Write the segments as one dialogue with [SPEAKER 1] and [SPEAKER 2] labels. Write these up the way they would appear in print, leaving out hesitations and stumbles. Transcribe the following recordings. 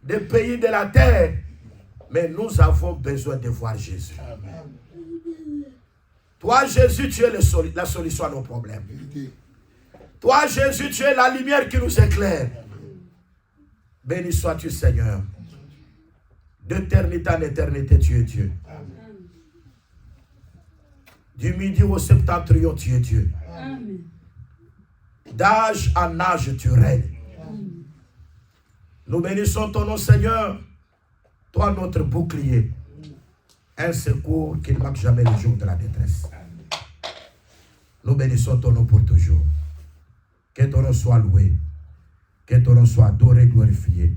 [SPEAKER 1] des pays de la terre. Mais nous avons besoin de voir Jésus. Amen. Toi, Jésus, tu es la solution à nos problèmes. Toi, Jésus, tu es la lumière qui nous éclaire. Béni sois-tu, Seigneur. D'éternité en éternité, tu es Dieu. Du midi au septentrion, tu es Dieu. D'âge en âge, tu règnes. Nous bénissons ton nom, Seigneur. Toi, notre bouclier. Un secours qui ne manque jamais le jour de la détresse. Nous bénissons ton nom pour toujours. Que ton nom soit loué. Que ton nom soit adoré, glorifié.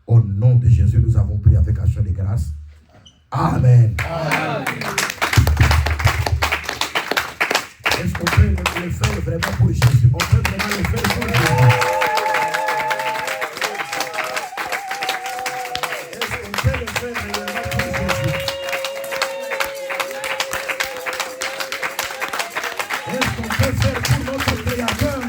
[SPEAKER 1] Au nom de Jésus, nous avons prié avec action de grâce. Amen. Amen. Est-ce qu'on peut le faire vraiment pour Jésus? On peut vraiment le faire pour Jésus. Est-ce qu'on peut le faire vraiment pour Jésus? Est-ce qu'on peut faire pour notre Créateur?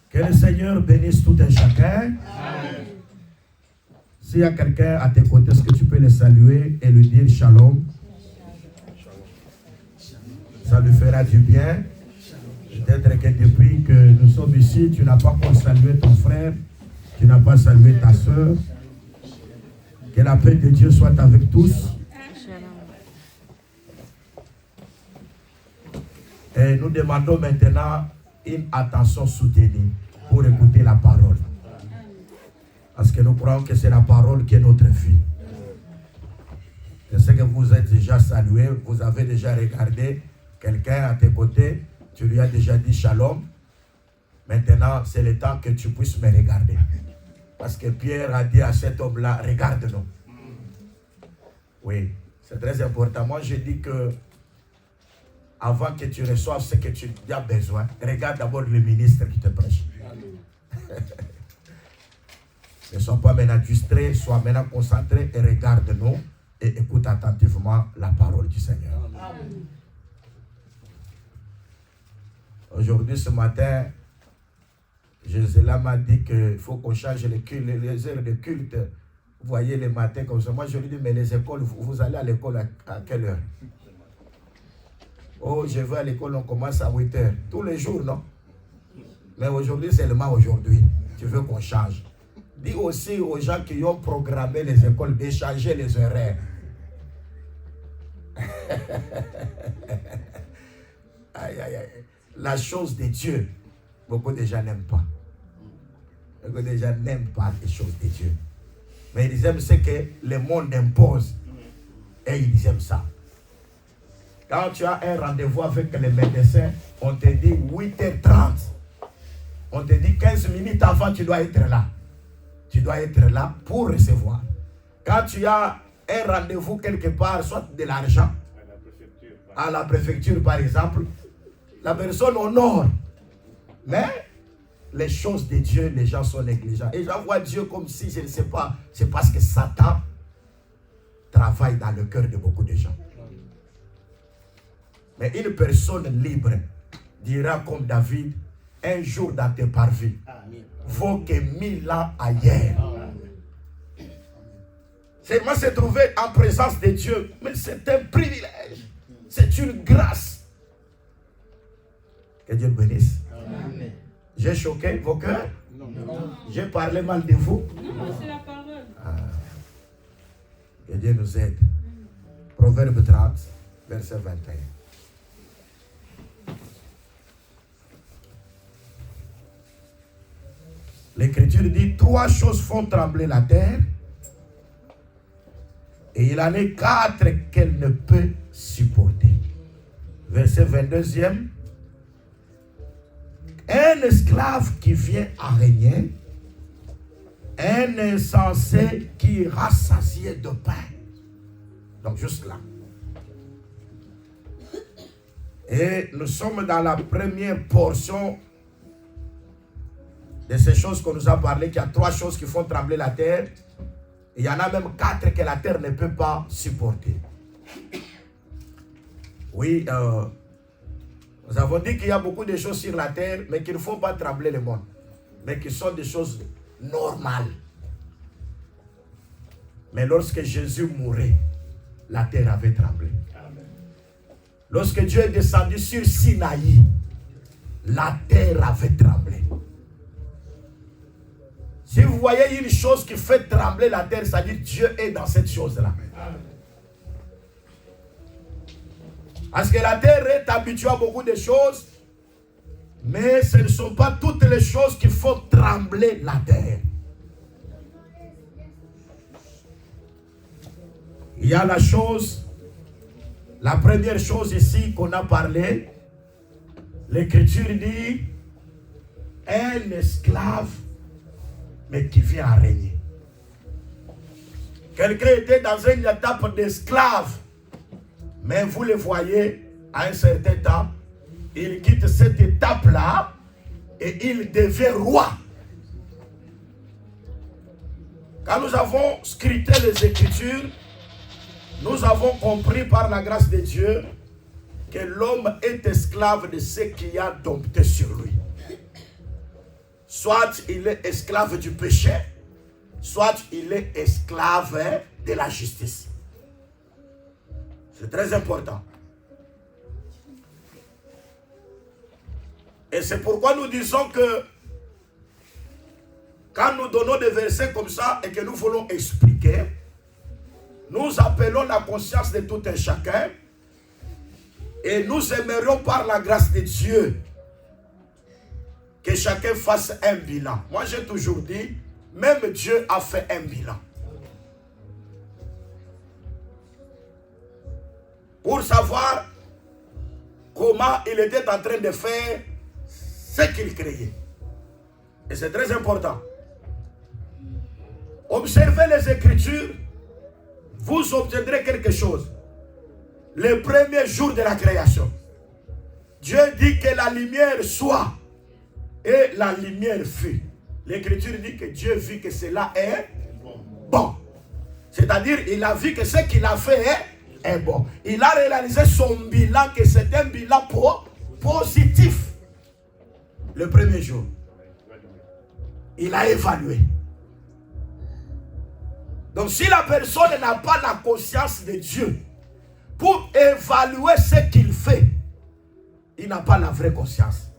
[SPEAKER 1] Que le Seigneur bénisse tout un chacun. Amen. S'il y a quelqu'un à tes côtés, est-ce que tu peux le saluer et lui dire shalom? Ça lui fera du bien. Peut-être que depuis que nous sommes ici, tu n'as pas encore salué ton frère, tu n'as pas salué ta soeur. Que la paix de Dieu soit avec tous. Et nous demandons maintenant une attention soutenue pour écouter la parole. Parce que nous croyons que c'est la parole qui est notre vie. Je sais que vous êtes déjà salué, vous avez déjà regardé quelqu'un à tes côtés, tu lui as déjà dit shalom. Maintenant, c'est le temps que tu puisses me regarder. Parce que Pierre a dit à cet homme-là, regarde-nous. Oui, c'est très important. Moi, je dis que avant que tu reçoives ce que tu as besoin, regarde d'abord le ministre qui te prêche. Ne sois pas maintenant distrait, sois maintenant concentré et regarde-nous et écoute attentivement la parole du Seigneur. Amen. Aujourd'hui, ce matin, Jésus m'a dit qu'il faut qu'on change les heures de culte. Vous voyez les matins comme ça. Moi, je lui dis, mais les écoles, vous allez à l'école à quelle heure? Oh, je vais à l'école, on commence à 8 heures. Tous les jours, non? Mais aujourd'hui, seulement aujourd'hui. Tu veux qu'on change. Dis aussi aux gens qui ont programmé les écoles de changer les horaires. Aïe, aïe, aïe. La chose de Dieu, beaucoup de gens n'aiment pas. Beaucoup de gens n'aiment pas les choses de Dieu. Mais ils aiment ce que le monde impose. Et ils aiment ça. Quand tu as un rendez-vous avec le médecin, on te dit 8h30. On te dit 15 minutes avant, tu dois être là. Tu dois être là pour recevoir. Quand tu as un rendez-vous quelque part, soit de l'argent, à la préfecture par exemple, la personne honore. Mais les choses de Dieu, les gens sont négligents. Et j'envoie Dieu comme si, je ne sais pas, c'est parce que Satan travaille dans le cœur de beaucoup de gens. Mais une personne libre dira comme David, un jour dans tes parvis vaut que 1000 ans ailleurs. Seulement se trouver en présence de Dieu, mais c'est un privilège. C'est une grâce. Que Dieu bénisse. Amen. J'ai choqué vos cœurs? Non. J'ai parlé mal de vous? Non, c'est la parole. Que Dieu nous aide. Proverbe 30, verset 21. L'Écriture dit, 3 choses font trembler la terre, et il en est 4 qu'elle ne peut supporter. Verset 22e. Un esclave qui vient à régner, un insensé qui est rassasié de pain. Donc juste là. Et nous sommes dans la première portion de ces choses qu'on nous a parlé, qu'il y a 3 choses qui font trembler la terre. Il y en a même 4 que la terre ne peut pas supporter. Oui, Nous avons dit qu'il y a beaucoup de choses sur la terre, mais qui ne font pas trembler le monde. Mais qui sont des choses normales. Mais lorsque Jésus mourait, la terre avait tremblé. Amen. Lorsque Dieu est descendu sur Sinaï, la terre avait tremblé. Si vous voyez une chose qui fait trembler la terre, ça dit Dieu est dans cette chose-là. Parce que la terre est habituée à beaucoup de choses, mais ce ne sont pas toutes les choses qui font trembler la terre. Il y a la première chose ici qu'on a parlé, l'Écriture dit, un esclave, mais qui vient à régner. Quelqu'un était dans une étape d'esclave, mais vous le voyez, à un certain temps, il quitte cette étape-là et il devient roi. Quand nous avons scruté les Écritures, nous avons compris par la grâce de Dieu que l'homme est esclave de ce qu'il y a dompté sur lui. Soit il est esclave du péché, soit il est esclave de la justice. C'est très important. Et c'est pourquoi nous disons que quand nous donnons des versets comme ça et que nous voulons expliquer, nous appelons la conscience de tout un chacun et nous aimerions par la grâce de Dieu que chacun fasse un bilan. Moi j'ai toujours dit, même Dieu a fait un bilan. Pour savoir comment il était en train de faire ce qu'il créait. Et c'est très important. Observez les Écritures, vous obtiendrez quelque chose. Le premier jour de la création, Dieu dit que la lumière soit, et la lumière fut. L'Écriture dit que Dieu vit que cela est bon. C'est-à-dire, il a vu que ce qu'il a fait est bon. Il a réalisé son bilan, que c'est un bilan positif. Le premier jour, il a évalué. Donc si la personne n'a pas la conscience de Dieu pour évaluer ce qu'il fait, il n'a pas la vraie conscience.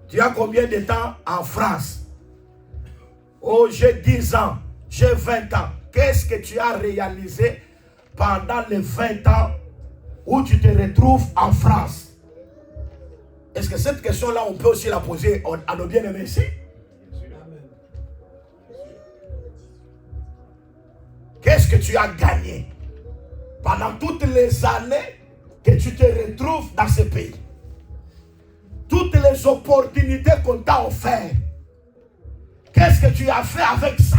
[SPEAKER 1] Tu as combien de temps en France? Oh, j'ai 10 ans, j'ai 20 ans. Qu'est-ce que tu as réalisé pendant les 20 ans où tu te retrouves en France? Est-ce que cette question-là, on peut aussi la poser à nos bien-aimés ici? Qu'est-ce que tu as gagné pendant toutes les années que tu te retrouves dans ce pays? Toutes les opportunités qu'on t'a offertes. Qu'est-ce que tu as fait avec ça?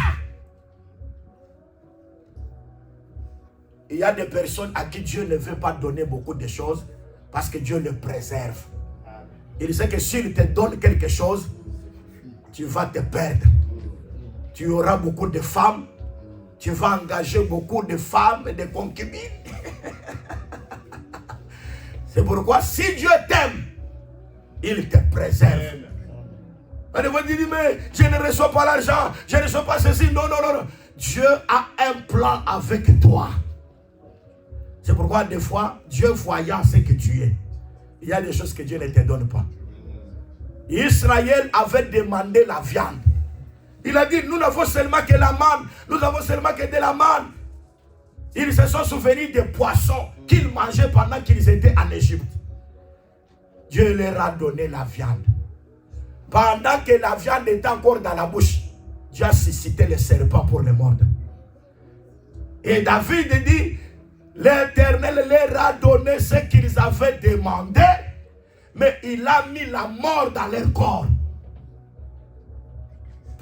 [SPEAKER 1] Il y a des personnes à qui Dieu ne veut pas donner beaucoup de choses parce que Dieu les préserve. Il sait que s'il te donne quelque chose, tu vas te perdre. Tu auras beaucoup de femmes. Tu vas engager beaucoup de femmes et de concubines. C'est pourquoi si Dieu t'aime, il te préserve. On va dire, mais je ne reçois pas l'argent, je ne reçois pas ceci. Non, non, non, non. Dieu a un plan avec toi. C'est pourquoi des fois, Dieu voyant ce que tu es, il y a des choses que Dieu ne te donne pas. Israël avait demandé la viande. Il a dit, nous n'avons seulement que la manne. Nous n'avons seulement que de la manne. Ils se sont souvenus des poissons qu'ils mangeaient pendant qu'ils étaient en Égypte. Dieu leur a donné la viande. Pendant que la viande était encore dans la bouche, Dieu a suscité les serpents pour les mordre. Et David dit, l'Éternel leur a donné ce qu'ils avaient demandé, mais il a mis la mort dans leur corps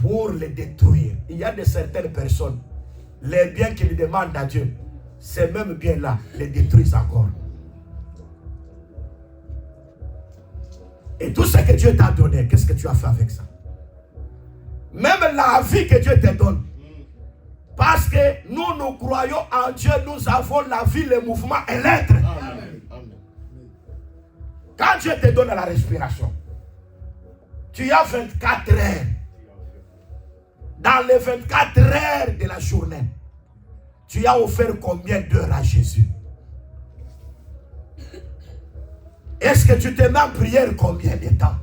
[SPEAKER 1] pour les détruire. Il y a de certaines personnes, les biens qu'ils demandent à Dieu, ces mêmes biens-là les détruisent encore. Et tout ce que Dieu t'a donné, qu'est-ce que tu as fait avec ça? Même la vie que Dieu te donne. Parce que nous croyons en Dieu, nous avons la vie, le mouvement et l'être. quand Dieu te donne la respiration, tu as 24 heures. Dans les 24 heures de la journée, tu as offert combien d'heures à Jésus? Est-ce que tu te mets en prière combien de temps?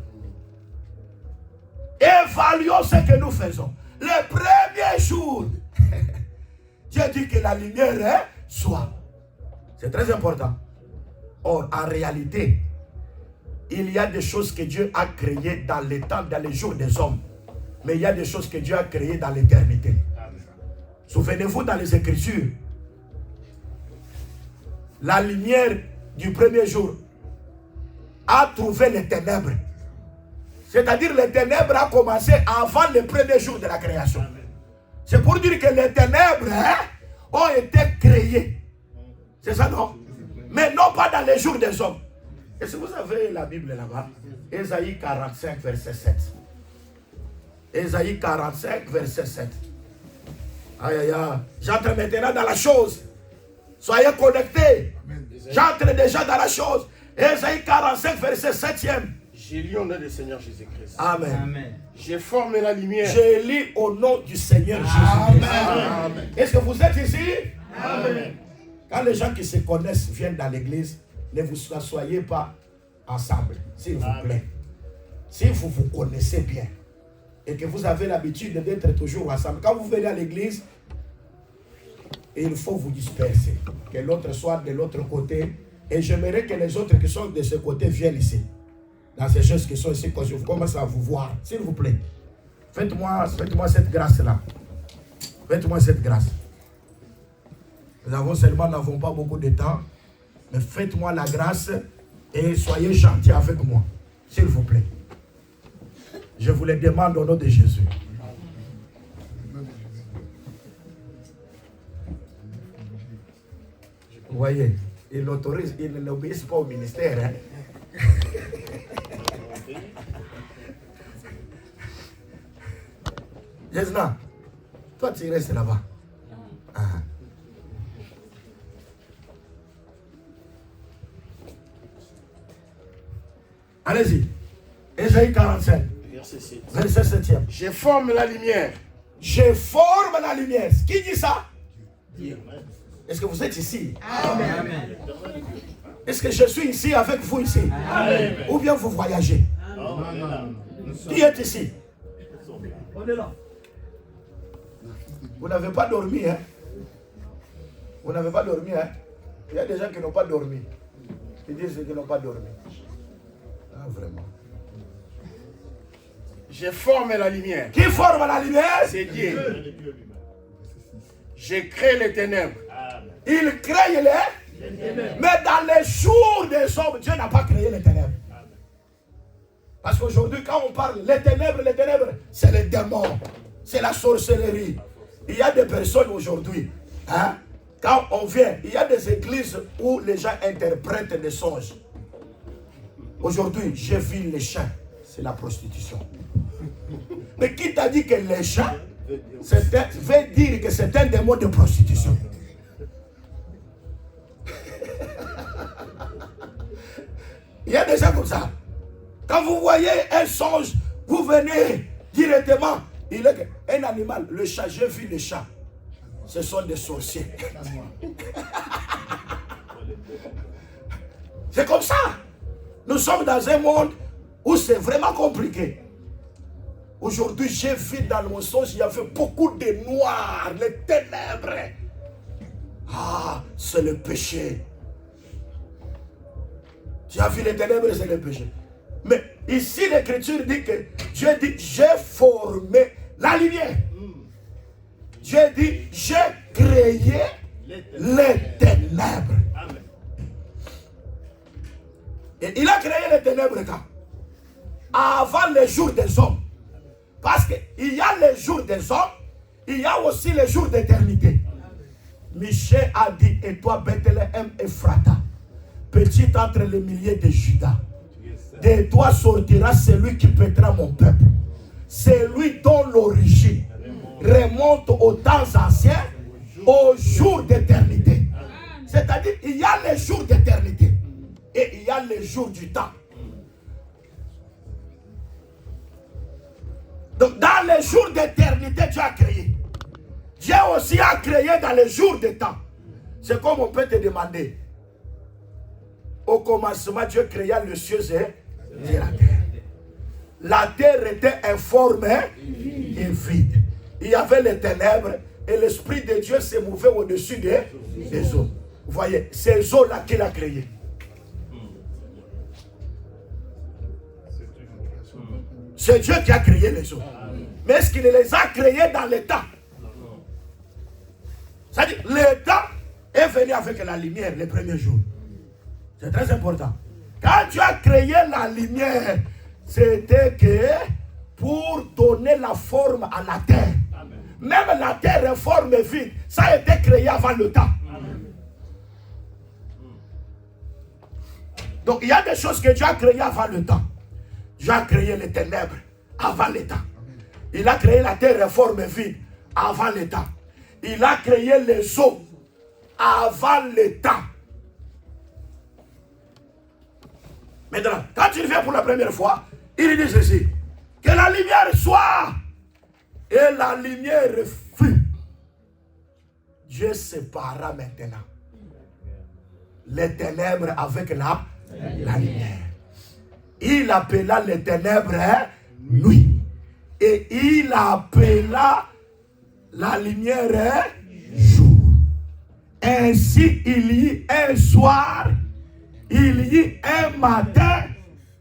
[SPEAKER 1] Évaluons ce que nous faisons. Les premiers jours, Dieu dit que la lumière soit. C'est très important. Or, en réalité, il y a des choses que Dieu a créées dans les temps, dans les jours des hommes. Mais il y a des choses que Dieu a créées dans l'éternité. Souvenez-vous dans les Écritures, la lumière du premier jour a trouvé les ténèbres. C'est-à-dire les ténèbres a commencé avant le premier jour de la création. C'est pour dire que les ténèbres ont été créées. C'est ça, non? Mais non pas dans les jours des hommes. Et si vous avez la Bible là-bas, Ésaïe 45, verset 7. Ésaïe 45, verset 7. Aïe, aïe, aïe. J'entre maintenant dans la chose. Soyez connectés. J'entre déjà dans la chose. Ésaïe 45, verset 7e.
[SPEAKER 2] J'ai lu au nom du Seigneur Jésus-Christ.
[SPEAKER 1] Amen.
[SPEAKER 2] Amen. J'ai formé la lumière.
[SPEAKER 1] J'ai lu au nom du Seigneur Jésus-Christ. Est-ce que vous êtes ici?
[SPEAKER 2] Amen.
[SPEAKER 1] Quand les gens qui se connaissent viennent dans l'église, ne vous asseyez pas ensemble, s'il vous plaît. Si vous vous connaissez bien et que vous avez l'habitude d'être toujours ensemble, quand vous venez à l'église, il faut vous disperser. Que l'autre soit de l'autre côté. Et j'aimerais que les autres qui sont de ce côté viennent ici. Dans ces choses qui sont ici, quand je commence à vous voir, s'il vous plaît. Faites-moi cette grâce-là. Faites-moi cette grâce. Nous n'avons pas beaucoup de temps. Mais faites-moi la grâce et soyez gentils avec moi. S'il vous plaît. Je vous le demande au nom de Jésus. Vous voyez, il n'autorise, il n'obéit pas au ministère. Hein? Jesna, toi tu restes là-bas. Ah. Allez-y. Ésaïe 45. Verset 7e.
[SPEAKER 2] Je forme la lumière.
[SPEAKER 1] Je forme la lumière. Qui dit ça? Dieu. Est-ce que vous êtes ici? Amen. Est-ce que je suis ici avec vous ici? Amen. Ou bien vous voyagez? Amen. Qui est ici? On est là. Vous n'avez pas dormi, hein? Vous n'avez pas dormi, hein? Il y a des gens qui n'ont pas dormi. Ils disent qu'ils n'ont pas dormi. Ah, vraiment.
[SPEAKER 2] Je forme la lumière.
[SPEAKER 1] Qui forme la lumière?
[SPEAKER 2] C'est Dieu. Je crée les ténèbres.
[SPEAKER 1] Il crée les ténèbres. Mais dans les jours des hommes, Dieu n'a pas créé les ténèbres. Parce qu'aujourd'hui, quand on parle les ténèbres, c'est les démons, c'est la sorcellerie. Il y a des personnes aujourd'hui, hein, quand on vient, il y a des églises où les gens interprètent des songes. Aujourd'hui, j'ai vu les chats, c'est la prostitution. Mais qui t'a dit que les chats veut dire que c'est un démon de prostitution? Il y a des gens comme ça. Quand vous voyez un songe, vous venez directement. Il est un animal, le chat, j'ai vu les chats. Ce sont des sorciers. C'est comme ça. Nous sommes dans un monde où c'est vraiment compliqué. Aujourd'hui, j'ai vu dans mon songe, il y avait beaucoup de noir, les ténèbres. Ah, c'est le péché. Tu as vu les ténèbres, c'est le péché. Mais ici, l'Écriture dit que Dieu dit, j'ai formé la lumière. Dieu dit, j'ai créé les ténèbres. Et il a créé les ténèbres quand? Avant les jours des hommes. Parce qu'il y a les jours des hommes, il y a aussi les jours d'éternité. Michée a dit, et toi Bethléem Ephrata, petit entre les milliers de Judas, de toi sortira celui qui pètera mon peuple. Celui dont l'origine remonte aux temps anciens, aux jours d'éternité. C'est-à-dire, il y a les jours d'éternité et il y a les jours du temps. Donc dans les jours d'éternité, Dieu a créé. Dieu aussi a créé dans les jours de temps. C'est comme on peut te demander. Au commencement, Dieu créa les cieux et la terre. La terre était informe et vide. Il y avait les ténèbres et l'Esprit de Dieu se mouvait au-dessus des eaux. Vous voyez, ces eaux-là qu'il a créées. C'est Dieu qui a créé les eaux. Mais est-ce qu'il les a créées dans le temps? C'est-à-dire, le temps est venu avec la lumière les premiers jours. C'est très important. Quand Dieu a créé la lumière, c'était que pour donner la forme à la terre. Amen. Même la terre est forme vide. Ça a été créé avant le temps. Amen. Donc il y a des choses que Dieu a créées avant le temps. Dieu a créé les ténèbres avant le temps. Il a créé la terre en forme vide avant le temps. Il a créé les eaux avant le temps. Maintenant, quand il vient pour la première fois, il dit ceci: que la lumière soit. Et la lumière fut. Dieu sépara maintenant les ténèbres avec la lumière. Il appela les ténèbres nuit. Et il appela la lumière jour. Ainsi il y eut un soir, il y eut un matin,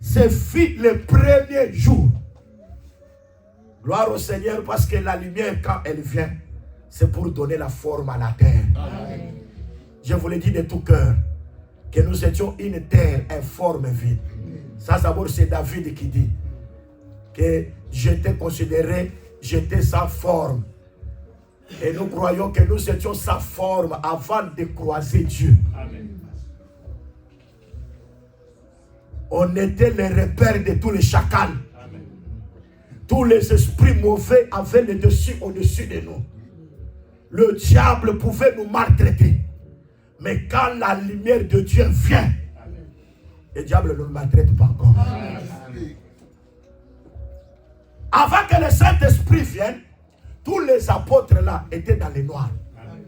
[SPEAKER 1] ce fut le premier jour. Gloire au Seigneur, parce que la lumière, quand elle vient, c'est pour donner la forme à la terre. Amen. Je vous le dis de tout cœur, que nous étions une terre informe vide. Ça d'abord, c'est David qui dit que j'étais considéré, j'étais sans forme. Et nous croyons que nous étions sans forme avant de croiser Dieu. Amen. On était les repères de tous les chacals. Amen. Tous les esprits mauvais avaient le dessus au-dessus de nous. Le diable pouvait nous maltraiter. Mais quand la lumière de Dieu vient, amen, le diable ne nous maltraite pas encore. Amen. Avant que le Saint-Esprit vienne, tous les apôtres là étaient dans les noirs. Amen.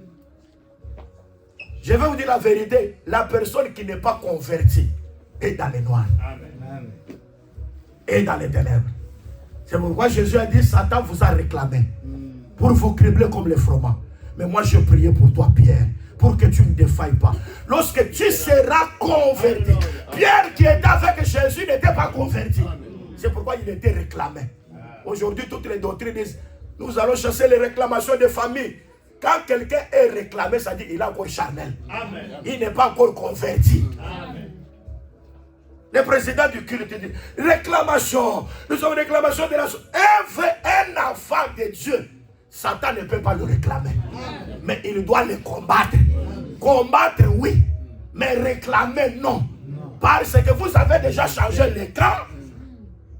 [SPEAKER 1] Je vais vous dire la vérité, la personne qui n'est pas convertie est dans les noirs. Amen. Et dans les ténèbres. C'est pourquoi Jésus a dit: Satan vous a réclamé pour vous cribler comme les froment. Mais moi je priais pour toi, Pierre, pour que tu ne défailles pas. Lorsque tu seras converti, Pierre qui était avec Jésus n'était pas converti. C'est pourquoi il était réclamé. Aujourd'hui, toutes les doctrines disent: nous allons chasser les réclamations des familles. Quand quelqu'un est réclamé, ça dit qu'il est encore charnel. Amen. Il n'est pas encore converti. Amen. Le président du culte dit: réclamation, nous sommes réclamation de la chose. Un enfant de Dieu, Satan ne peut pas le réclamer. Amen. Mais il doit le combattre. Amen. Combattre, oui, mais réclamer, non. Parce que vous avez déjà changé le camp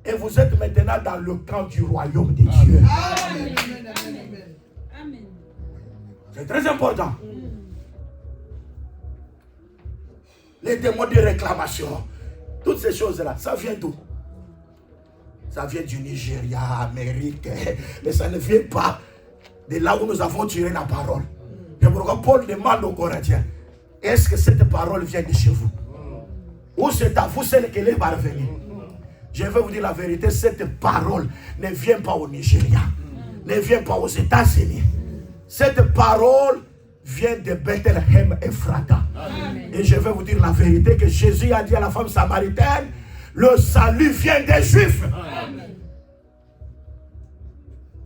[SPEAKER 1] et vous êtes maintenant dans le camp du royaume de Dieu. Amen. Amen. C'est très important. Les démons de réclamation, toutes ces choses-là, ça vient d'où? Ça vient du Nigeria, Amérique, mais ça ne vient pas de là où nous avons tiré la parole. Et pourquoi Paul demande aux Corinthiens: est-ce que cette parole vient de chez vous? Ou c'est à vous celle qui est parvenue? Je vais vous dire la vérité, cette parole ne vient pas au Nigeria, ne vient pas aux États-Unis. Cette parole vient de Bethléem Ephrata. Et je vais vous dire la vérité, que Jésus a dit à la femme samaritaine: le salut vient des Juifs. Amen.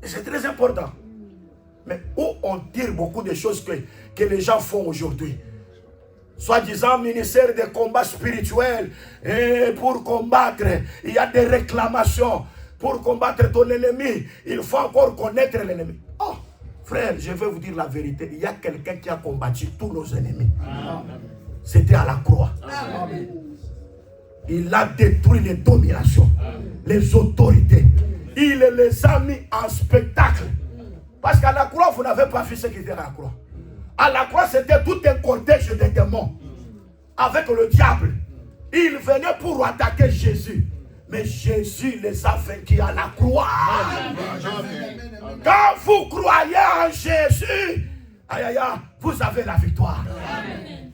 [SPEAKER 1] Et c'est très important. Mais où on tire beaucoup de choses que les gens font aujourd'hui, soi-disant ministère des combats spirituels, et pour combattre, il y a des réclamations. Pour combattre ton ennemi, il faut encore connaître l'ennemi. Oh, frère, je vais vous dire la vérité, il y a quelqu'un qui a combattu tous nos ennemis. Amen. C'était à la croix. Amen. Il a détruit les dominations, amen, les autorités. Il les a mis en spectacle. Parce qu'à la croix, vous n'avez pas vu ce qui était à la croix. À la croix, c'était tout un cortège de démons avec le diable. Il venait pour attaquer Jésus. Mais Jésus les a vaincus à la croix. Quand vous croyez en Jésus, aïe, aïe, aïe, vous avez la victoire. Amen.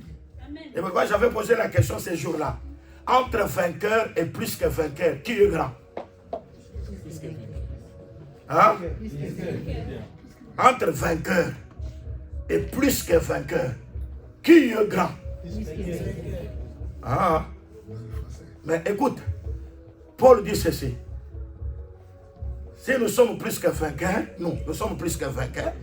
[SPEAKER 1] Et pourquoi j'avais posé la question ces jours-là? Entre vainqueur et plus que vainqueur, qui est grand? Hein? Entre vainqueur et plus que vainqueur, qui est grand? Ah. Mais écoute, Paul dit ceci. Si nous sommes plus que vainqueurs, nous sommes plus que vainqueurs,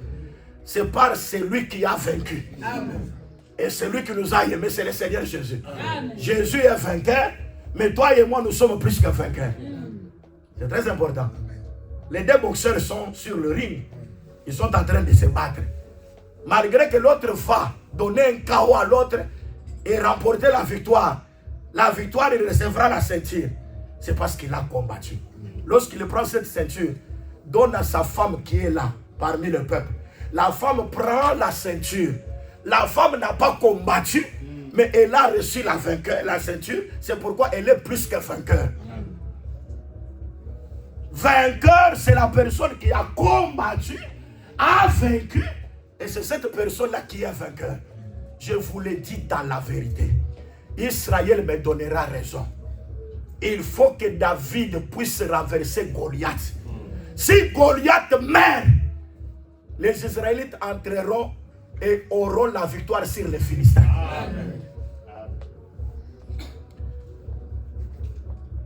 [SPEAKER 1] c'est par celui qui a vaincu. Amen. Et celui qui nous a aimés, c'est le Seigneur Jésus. Amen. Jésus est vainqueur, mais toi et moi, nous sommes plus que vainqueurs. C'est très important. Les deux boxeurs sont sur le ring. Ils sont en train de se battre. Malgré que l'autre va donner un KO à l'autre et remporter la victoire, il recevra la ceinture. C'est parce qu'il a combattu. Lorsqu'il prend cette ceinture, donne à sa femme qui est là, parmi le peuple. La femme prend la ceinture. La femme n'a pas combattu, mais elle a reçu la ceinture. C'est pourquoi elle est plus que vainqueur. Vainqueur, c'est la personne qui a combattu, a vaincu, et c'est cette personne-là qui est vainqueur. Je vous l'ai dit dans la vérité. Israël me donnera raison. Il faut que David puisse renverser Goliath. Si Goliath meurt, les Israélites entreront et auront la victoire sur les Philistins. Amen.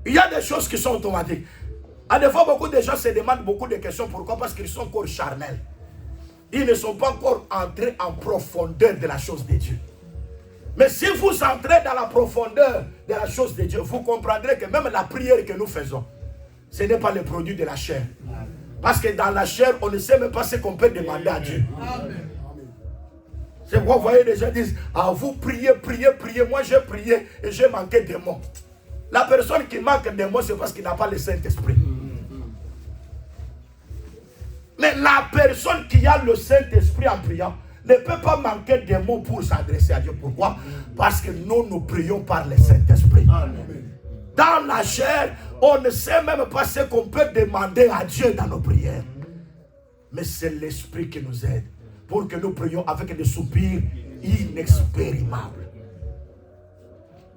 [SPEAKER 1] Il y a des choses qui sont automatiques. À des fois, beaucoup de gens se demandent beaucoup de questions. Pourquoi? Parce qu'ils sont encore charnels. Ils ne sont pas encore entrés en profondeur de la chose de Dieu. Mais si vous entrez dans la profondeur de la chose de Dieu, vous comprendrez que même la prière que nous faisons, ce n'est pas le produit de la chair. Parce que dans la chair, on ne sait même pas ce qu'on peut demander à Dieu. Amen. C'est pourquoi vous voyez les gens disent, ah, vous priez. Moi j'ai prié et j'ai manqué de mots. La personne qui manque de mots, c'est parce qu'il n'a pas le Saint-Esprit. Mais la personne qui a le Saint-Esprit en priant ne peut pas manquer de mots pour s'adresser à Dieu. Pourquoi? Parce que nous prions par le Saint-Esprit. Dans la chair, on ne sait même pas ce qu'on peut demander à Dieu dans nos prières. Mais c'est l'Esprit qui nous aide pour que nous prions avec des soupirs inexpérimables.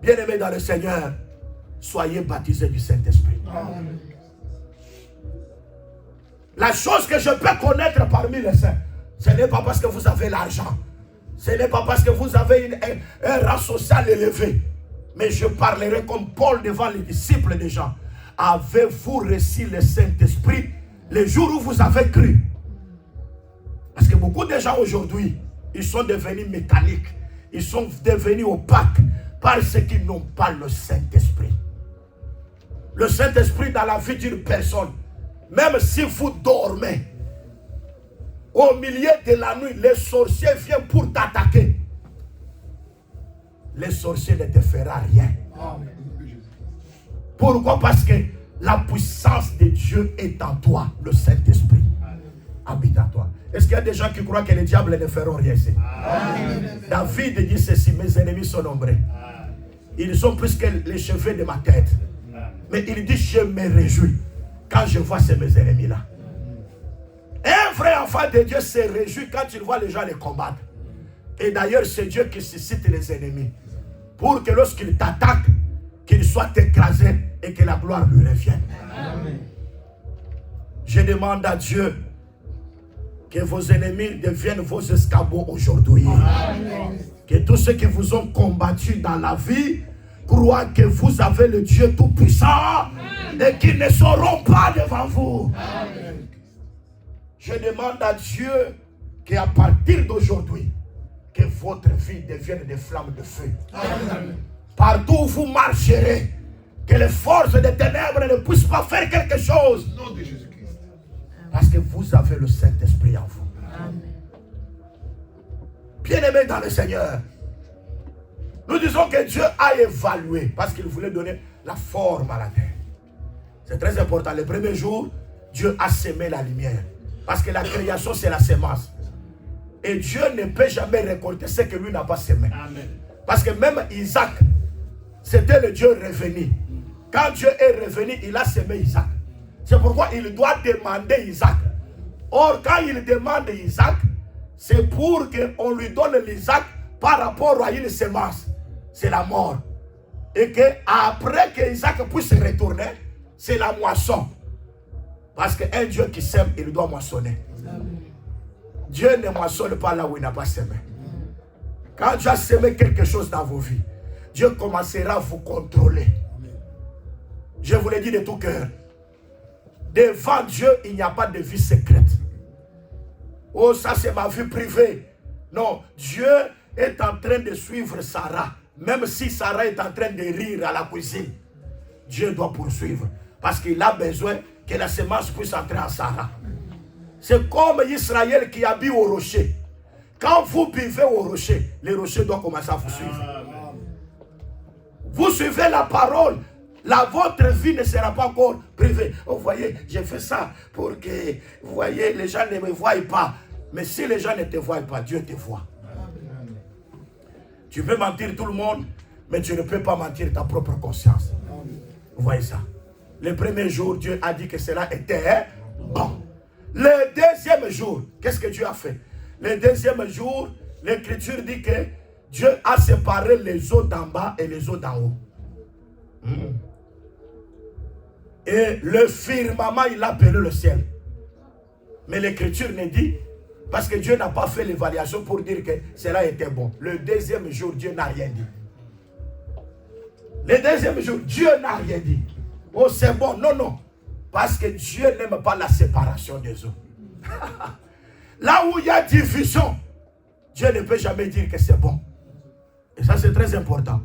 [SPEAKER 1] Bien-aimés dans le Seigneur, soyez baptisés du Saint-Esprit. La chose que je peux connaître parmi les saints, ce n'est pas parce que vous avez l'argent, ce n'est pas parce que vous avez un rang social élevé, mais je parlerai comme Paul devant les disciples des gens. Avez-vous reçu le Saint-Esprit le jour où vous avez cru? Parce que beaucoup de gens aujourd'hui, ils sont devenus mécaniques, ils sont devenus opaques parce qu'ils n'ont pas le Saint-Esprit. Le Saint-Esprit dans la vie d'une personne, même si vous dormez, au milieu de la nuit, les sorciers viennent pour t'attaquer. Les sorciers ne te feront rien. Amen. Pourquoi? Parce que la puissance de Dieu est en toi. Le Saint-Esprit habite en toi. Est-ce qu'il y a des gens qui croient que les diables ne feront rien ici? David dit ceci: mes ennemis sont nombreux. Ils sont plus que les cheveux de ma tête. Mais il dit: je me réjouis quand je vois mes ennemis-là. Un vrai enfant de Dieu se réjouit quand il voit les gens les combattre. Et d'ailleurs, c'est Dieu qui suscite les ennemis. Pour que lorsqu'ils t'attaquent, qu'ils soient écrasés et que la gloire lui revienne. Amen. Je demande à Dieu que vos ennemis deviennent vos escabeaux aujourd'hui. Amen. Que tous ceux qui vous ont combattu dans la vie croient que vous avez le Dieu Tout-Puissant et qu'ils ne seront pas devant vous. Amen. Je demande à Dieu qu'à partir d'aujourd'hui, que votre vie devienne des flammes de feu. Amen. Partout où vous marcherez, que les forces des ténèbres ne puissent pas faire quelque chose. Au nom de Jésus-Christ. Parce que vous avez le Saint-Esprit en vous. Amen. Bien-aimés dans le Seigneur, nous disons que Dieu a évalué parce qu'il voulait donner la forme à la terre. C'est très important. Le premier jour, Dieu a semé la lumière. Parce que la création, c'est la semence. Et Dieu ne peut jamais récolter ce que lui n'a pas semé. Amen. Parce que même Isaac, c'était le Dieu revenu. Quand Dieu est revenu, il a semé Isaac. C'est pourquoi il doit demander Isaac. Or, quand il demande Isaac, c'est pour qu'on lui donne l'Isaac par rapport à une semence. C'est la mort. Et qu'après que Isaac puisse se retourner, c'est la moisson. Parce qu'un Dieu qui sème, il doit moissonner. Dieu ne moissonne pas là où il n'a pas semé. Quand Dieu a semé quelque chose dans vos vies, Dieu commencera à vous contrôler. Je vous l'ai dit de tout cœur. Devant Dieu, il n'y a pas de vie secrète. Oh, ça c'est ma vie privée. Non, Dieu est en train de suivre Sarah. Même si Sarah est en train de rire à la cuisine, Dieu doit poursuivre. Parce qu'il a besoin que la semence puisse entrer en Sarah. C'est comme Israël qui habite au rocher. Quand vous buvez au rocher, le rocher doit commencer à vous suivre. Vous suivez la parole. Votre vie ne sera pas encore privée. Oh, vous voyez, j'ai fait ça pour que, vous voyez, les gens ne me voient pas. Mais si les gens ne te voient pas, Dieu te voit. Tu peux mentir tout le monde, mais tu ne peux pas mentir ta propre conscience. Vous voyez ça? Le premier jour, Dieu a dit que cela était bon. Le deuxième jour, qu'est-ce que Dieu a fait? Le deuxième jour, l'Écriture dit que Dieu a séparé les eaux d'en bas et les eaux d'en haut. Et le firmament, il a appelé le ciel. Mais l'Écriture ne dit, parce que Dieu n'a pas fait l'évaluation pour dire que cela était bon. Le deuxième jour, Dieu n'a rien dit. Le deuxième jour, Dieu n'a rien dit. Oh, c'est bon. Non, non. Parce que Dieu n'aime pas la séparation des eaux. Là où il y a division, Dieu ne peut jamais dire que c'est bon. Et ça, c'est très important.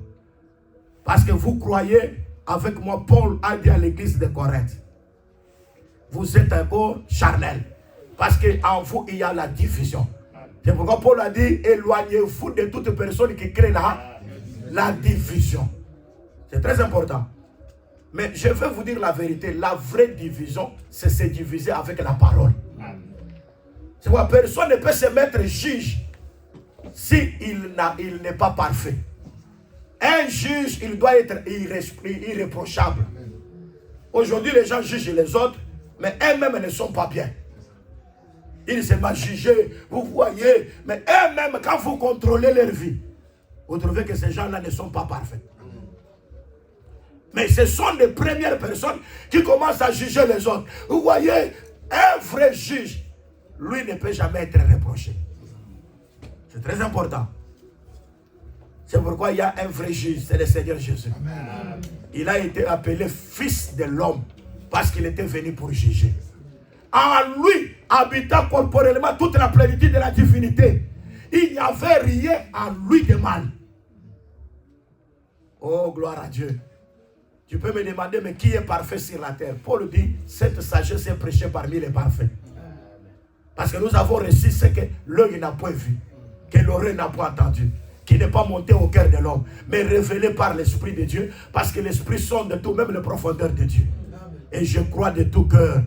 [SPEAKER 1] Parce que vous croyez, avec moi, Paul a dit à l'église de Corinthe, vous êtes encore charnel. Parce qu'en vous, il y a la division. C'est pourquoi Paul a dit, éloignez-vous de toute personne qui crée la division. C'est très important. Mais je vais vous dire la vérité, la vraie division, c'est se diviser avec la parole. C'est pourquoi personne ne peut se mettre juge s'il n'est pas parfait. Un juge, il doit être irréprochable. Aujourd'hui, les gens jugent les autres, mais eux-mêmes ne sont pas bien. Ils se mettent jugés, vous voyez, mais eux-mêmes, quand vous contrôlez leur vie, vous trouvez que ces gens-là ne sont pas parfaits. Mais ce sont les premières personnes qui commencent à juger les autres. Vous voyez, un vrai juge, lui ne peut jamais être reproché. C'est très important. C'est pourquoi il y a un vrai juge, c'est le Seigneur Jésus. Amen. Il a été appelé fils de l'homme parce qu'il était venu pour juger. En lui habitant corporellement toute la plénitude de la divinité. Il n'y avait rien en lui de mal. Oh, gloire à Dieu. Tu peux me demander, mais qui est parfait sur la terre? Paul dit, cette sagesse est prêchée parmi les parfaits. Parce que nous avons reçu ce que l'œil n'a point vu, que l'oreille n'a point entendu, qui n'est pas monté au cœur de l'homme, mais révélé par l'Esprit de Dieu, parce que l'Esprit sonde de tout, même les profondeurs de Dieu. Et je crois de tout cœur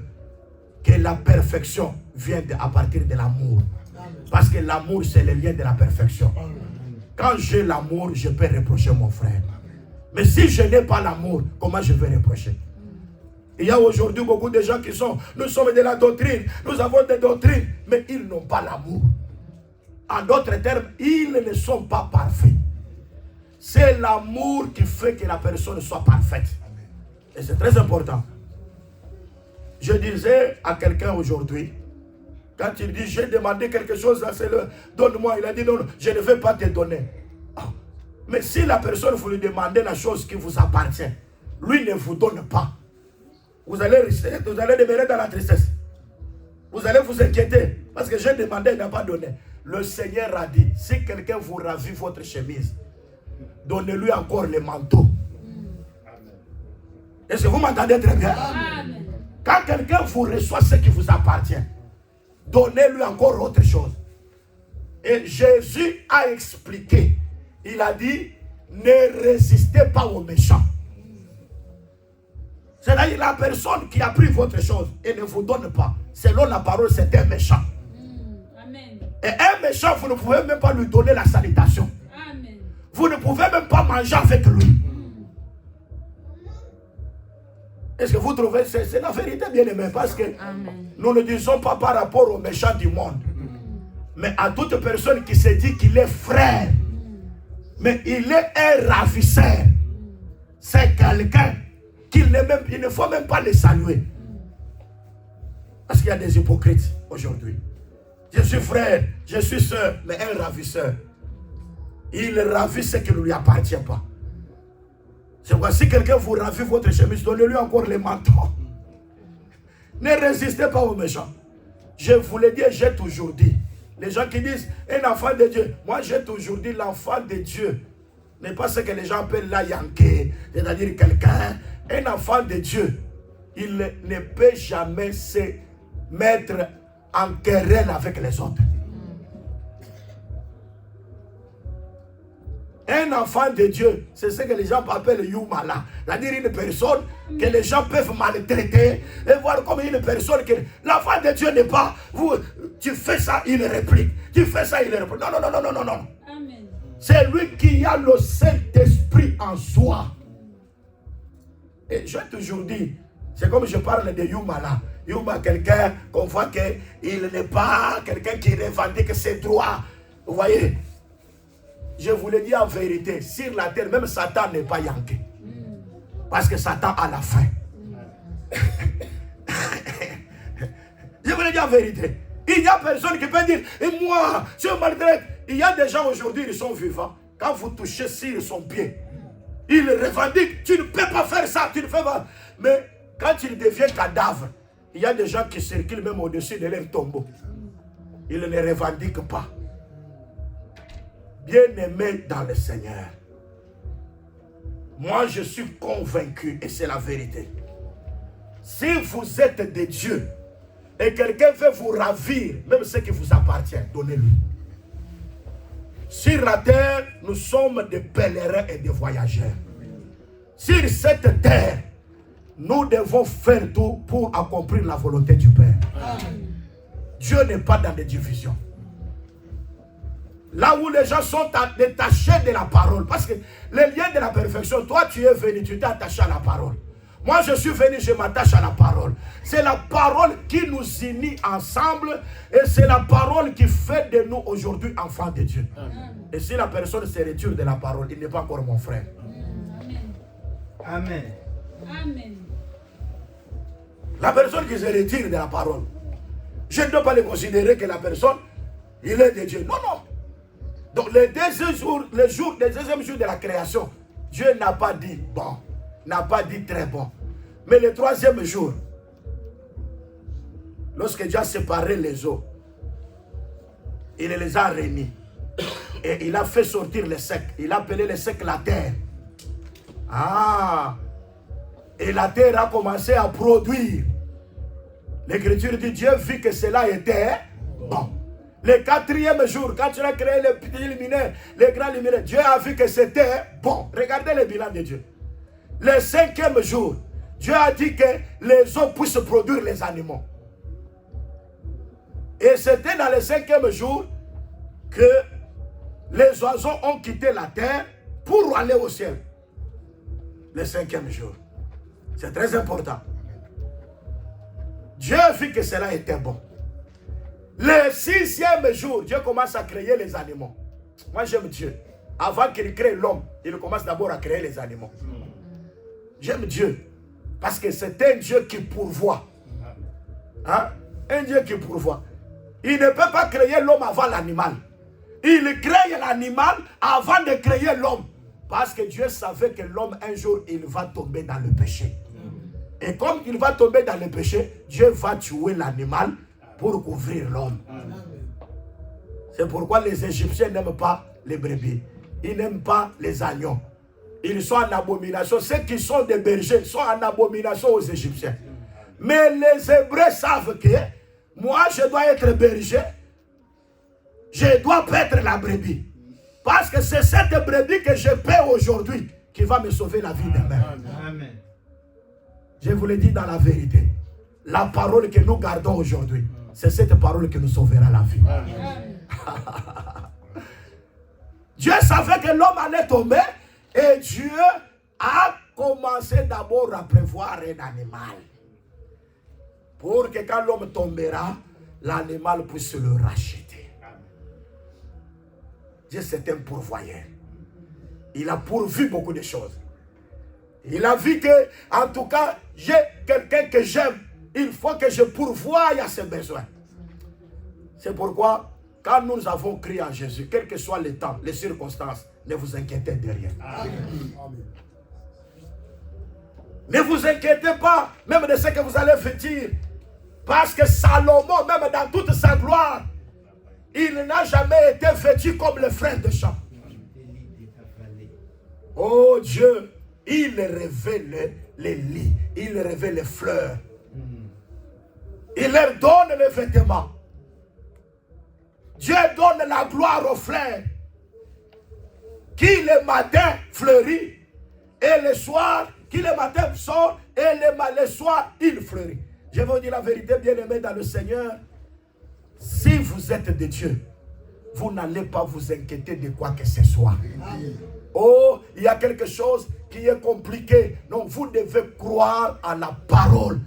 [SPEAKER 1] que la perfection vient à partir de l'amour. Parce que l'amour, c'est le lien de la perfection. Quand j'ai l'amour, je peux reprocher mon frère. Mais si je n'ai pas l'amour, comment je vais reprocher? Il y a aujourd'hui beaucoup de gens qui sont, nous sommes de la doctrine, nous avons des doctrines, mais ils n'ont pas l'amour. En d'autres termes, ils ne sont pas parfaits. C'est l'amour qui fait que la personne soit parfaite. Et c'est très important. Je disais à quelqu'un aujourd'hui, quand il dit, j'ai demandé quelque chose, donne-moi, il a dit, non, je ne vais pas te donner. Mais si la personne, vous lui demandez la chose qui vous appartient, lui ne vous donne pas. Vous allez demeurer dans la tristesse. Vous allez vous inquiéter. Parce que j'ai demandé, il n'a pas donné. Le Seigneur a dit, si quelqu'un vous ravit votre chemise, donnez-lui encore le manteau. Est-ce que vous m'entendez très bien? Amen. Quand quelqu'un vous reçoit ce qui vous appartient, donnez-lui encore autre chose. Et Jésus a expliqué. Il a dit, ne résistez pas aux méchants. C'est-à-dire la personne qui a pris votre chose et ne vous donne pas, selon la parole, c'est un méchant. Amen. Et un méchant, vous ne pouvez même pas lui donner la salutation. Amen. Vous ne pouvez même pas manger avec lui. Est-ce que vous trouvez que c'est la vérité, bien aimé? Parce que nous ne disons pas par rapport aux méchants du monde, mais à toute personne qui se dit qu'il est frère, mais il est un ravisseur. C'est quelqu'un qu'il ne faut même pas le saluer. Parce qu'il y a des hypocrites aujourd'hui. Je suis frère, je suis soeur, mais un ravisseur. Il ravit ce qui ne lui appartient pas. C'est pourquoi si quelqu'un vous ravit votre chemise, donnez-lui encore les manteaux. Ne résistez pas aux méchants. Je vous l'ai dit et j'ai toujours dit. Les gens qui disent un enfant de Dieu. Moi j'ai toujours dit l'enfant de Dieu n'est pas ce que les gens appellent la yanké, c'est-à-dire quelqu'un. Un enfant de Dieu, il ne peut jamais se mettre en querelle avec les autres. Un enfant de Dieu, c'est ce que les gens appellent Yumala. C'est-à-dire une personne que les gens peuvent maltraiter et voir comme une personne que l'enfant de Dieu n'est pas. Tu fais ça, il réplique. Tu fais ça, il réplique. Non, non, non, non, non, non. Amen. C'est lui qui a le Saint-Esprit en soi. Et j'ai toujours dit, c'est comme je parle de Yumala. Yuma, quelqu'un qu'on voit qu'il n'est pas quelqu'un qui revendique ses droits. Vous voyez? Je vous le dis en vérité, sur la terre, même Satan n'est pas yanké. Parce que Satan a la faim. Je vous le dis en vérité. Il n'y a personne qui peut dire, et moi, je malgré. Il y a des gens aujourd'hui, ils sont vivants. Quand vous touchez sur son pied, ils revendiquent, tu ne peux pas faire ça, tu ne fais pas. Mais quand il devient cadavre, il y a des gens qui circulent même au-dessus de leur tombeau. Ils ne revendiquent pas. Bien-aimé dans le Seigneur, moi je suis convaincu, et c'est la vérité. Si vous êtes de Dieu, et quelqu'un veut vous ravir, même ce qui vous appartient, donnez-lui. Sur la terre, nous sommes des pèlerins et des voyageurs. Sur cette terre, nous devons faire tout pour accomplir la volonté du Père. Dieu n'est pas dans des divisions. Là où les gens sont détachés de la parole. Parce que le lien de la perfection, toi tu es venu, tu t'es attaché à la parole. Moi je suis venu, je m'attache à la parole. C'est la parole qui nous unit ensemble. Et c'est la parole qui fait de nous aujourd'hui enfants de Dieu. Amen. Et si la personne se retire de la parole, il n'est pas encore mon frère.
[SPEAKER 3] Amen.
[SPEAKER 4] Amen.
[SPEAKER 1] La personne qui se retire de la parole, je ne dois pas le considérer que la personne, il est de Dieu. Non, non. Donc les deuxième jour de la création, Dieu n'a pas dit bon, n'a pas dit très bon. Mais le troisième jour, lorsque Dieu a séparé les eaux, il les a réunis. Et il a fait sortir les secs. Il a appelé les secs la terre. Ah! Et la terre a commencé à produire. L'Écriture dit Dieu vit que cela était bon. Le quatrième jour, quand tu as créé les petits luminaires, les grands luminaires, Dieu a vu que c'était bon. Regardez le bilan de Dieu. Le cinquième jour, Dieu a dit que les eaux puissent produire les animaux. Et c'était dans le cinquième jour que les oiseaux ont quitté la terre pour aller au ciel. Le cinquième jour. C'est très important. Dieu a vu que cela était bon. Le sixième jour, Dieu commence à créer les animaux. Moi j'aime Dieu. Avant qu'il crée l'homme, il commence d'abord à créer les animaux. J'aime Dieu. Parce que c'est un Dieu qui pourvoit. Hein? Un Dieu qui pourvoit. Il ne peut pas créer l'homme avant l'animal. Il crée l'animal avant de créer l'homme. Parce que Dieu savait que l'homme, un jour, il va tomber dans le péché. Et comme il va tomber dans le péché, Dieu va tuer l'animal pour couvrir l'homme. C'est pourquoi les Égyptiens n'aiment pas les brebis. Ils n'aiment pas les agneaux. Ils sont en abomination. Ceux qui sont des bergers sont en abomination aux Égyptiens. Mais les Hébreux savent que moi, je dois être berger. Je dois paître la brebis. Parce que c'est cette brebis que je paie aujourd'hui qui va me sauver la vie demain.
[SPEAKER 3] Amen.
[SPEAKER 1] Je vous le dis dans la vérité. La parole que nous gardons aujourd'hui, c'est cette parole qui nous sauvera la vie. Dieu savait que l'homme allait tomber et Dieu a commencé d'abord à prévoir un animal. Pour que quand l'homme tombera, l'animal puisse le racheter. Dieu, c'est un pourvoyeur. Il a pourvu beaucoup de choses. Il a vu que, en tout cas, j'ai quelqu'un que j'aime. Il faut que je pourvoie à ses besoins. C'est pourquoi, quand nous avons crié à Jésus, quel que soit le temps, les circonstances, ne vous inquiétez de rien. Amen. Ne vous inquiétez pas, même de ce que vous allez vêtir. Parce que Salomon, même dans toute sa gloire, il n'a jamais été vêtu comme le frère de champ. Oh Dieu, il révèle les lits, il révèle les fleurs. Il leur donne les vêtements. Dieu donne la gloire aux fleurs qui le matin fleurit et le soir, qui le matin sort et le soir il fleurit. Je vais vous dire la vérité, bien-aimés dans le Seigneur. Si vous êtes de Dieu, vous n'allez pas vous inquiéter de quoi que ce soit. Oh, il y a quelque chose qui est compliqué. Donc vous devez croire à la parole.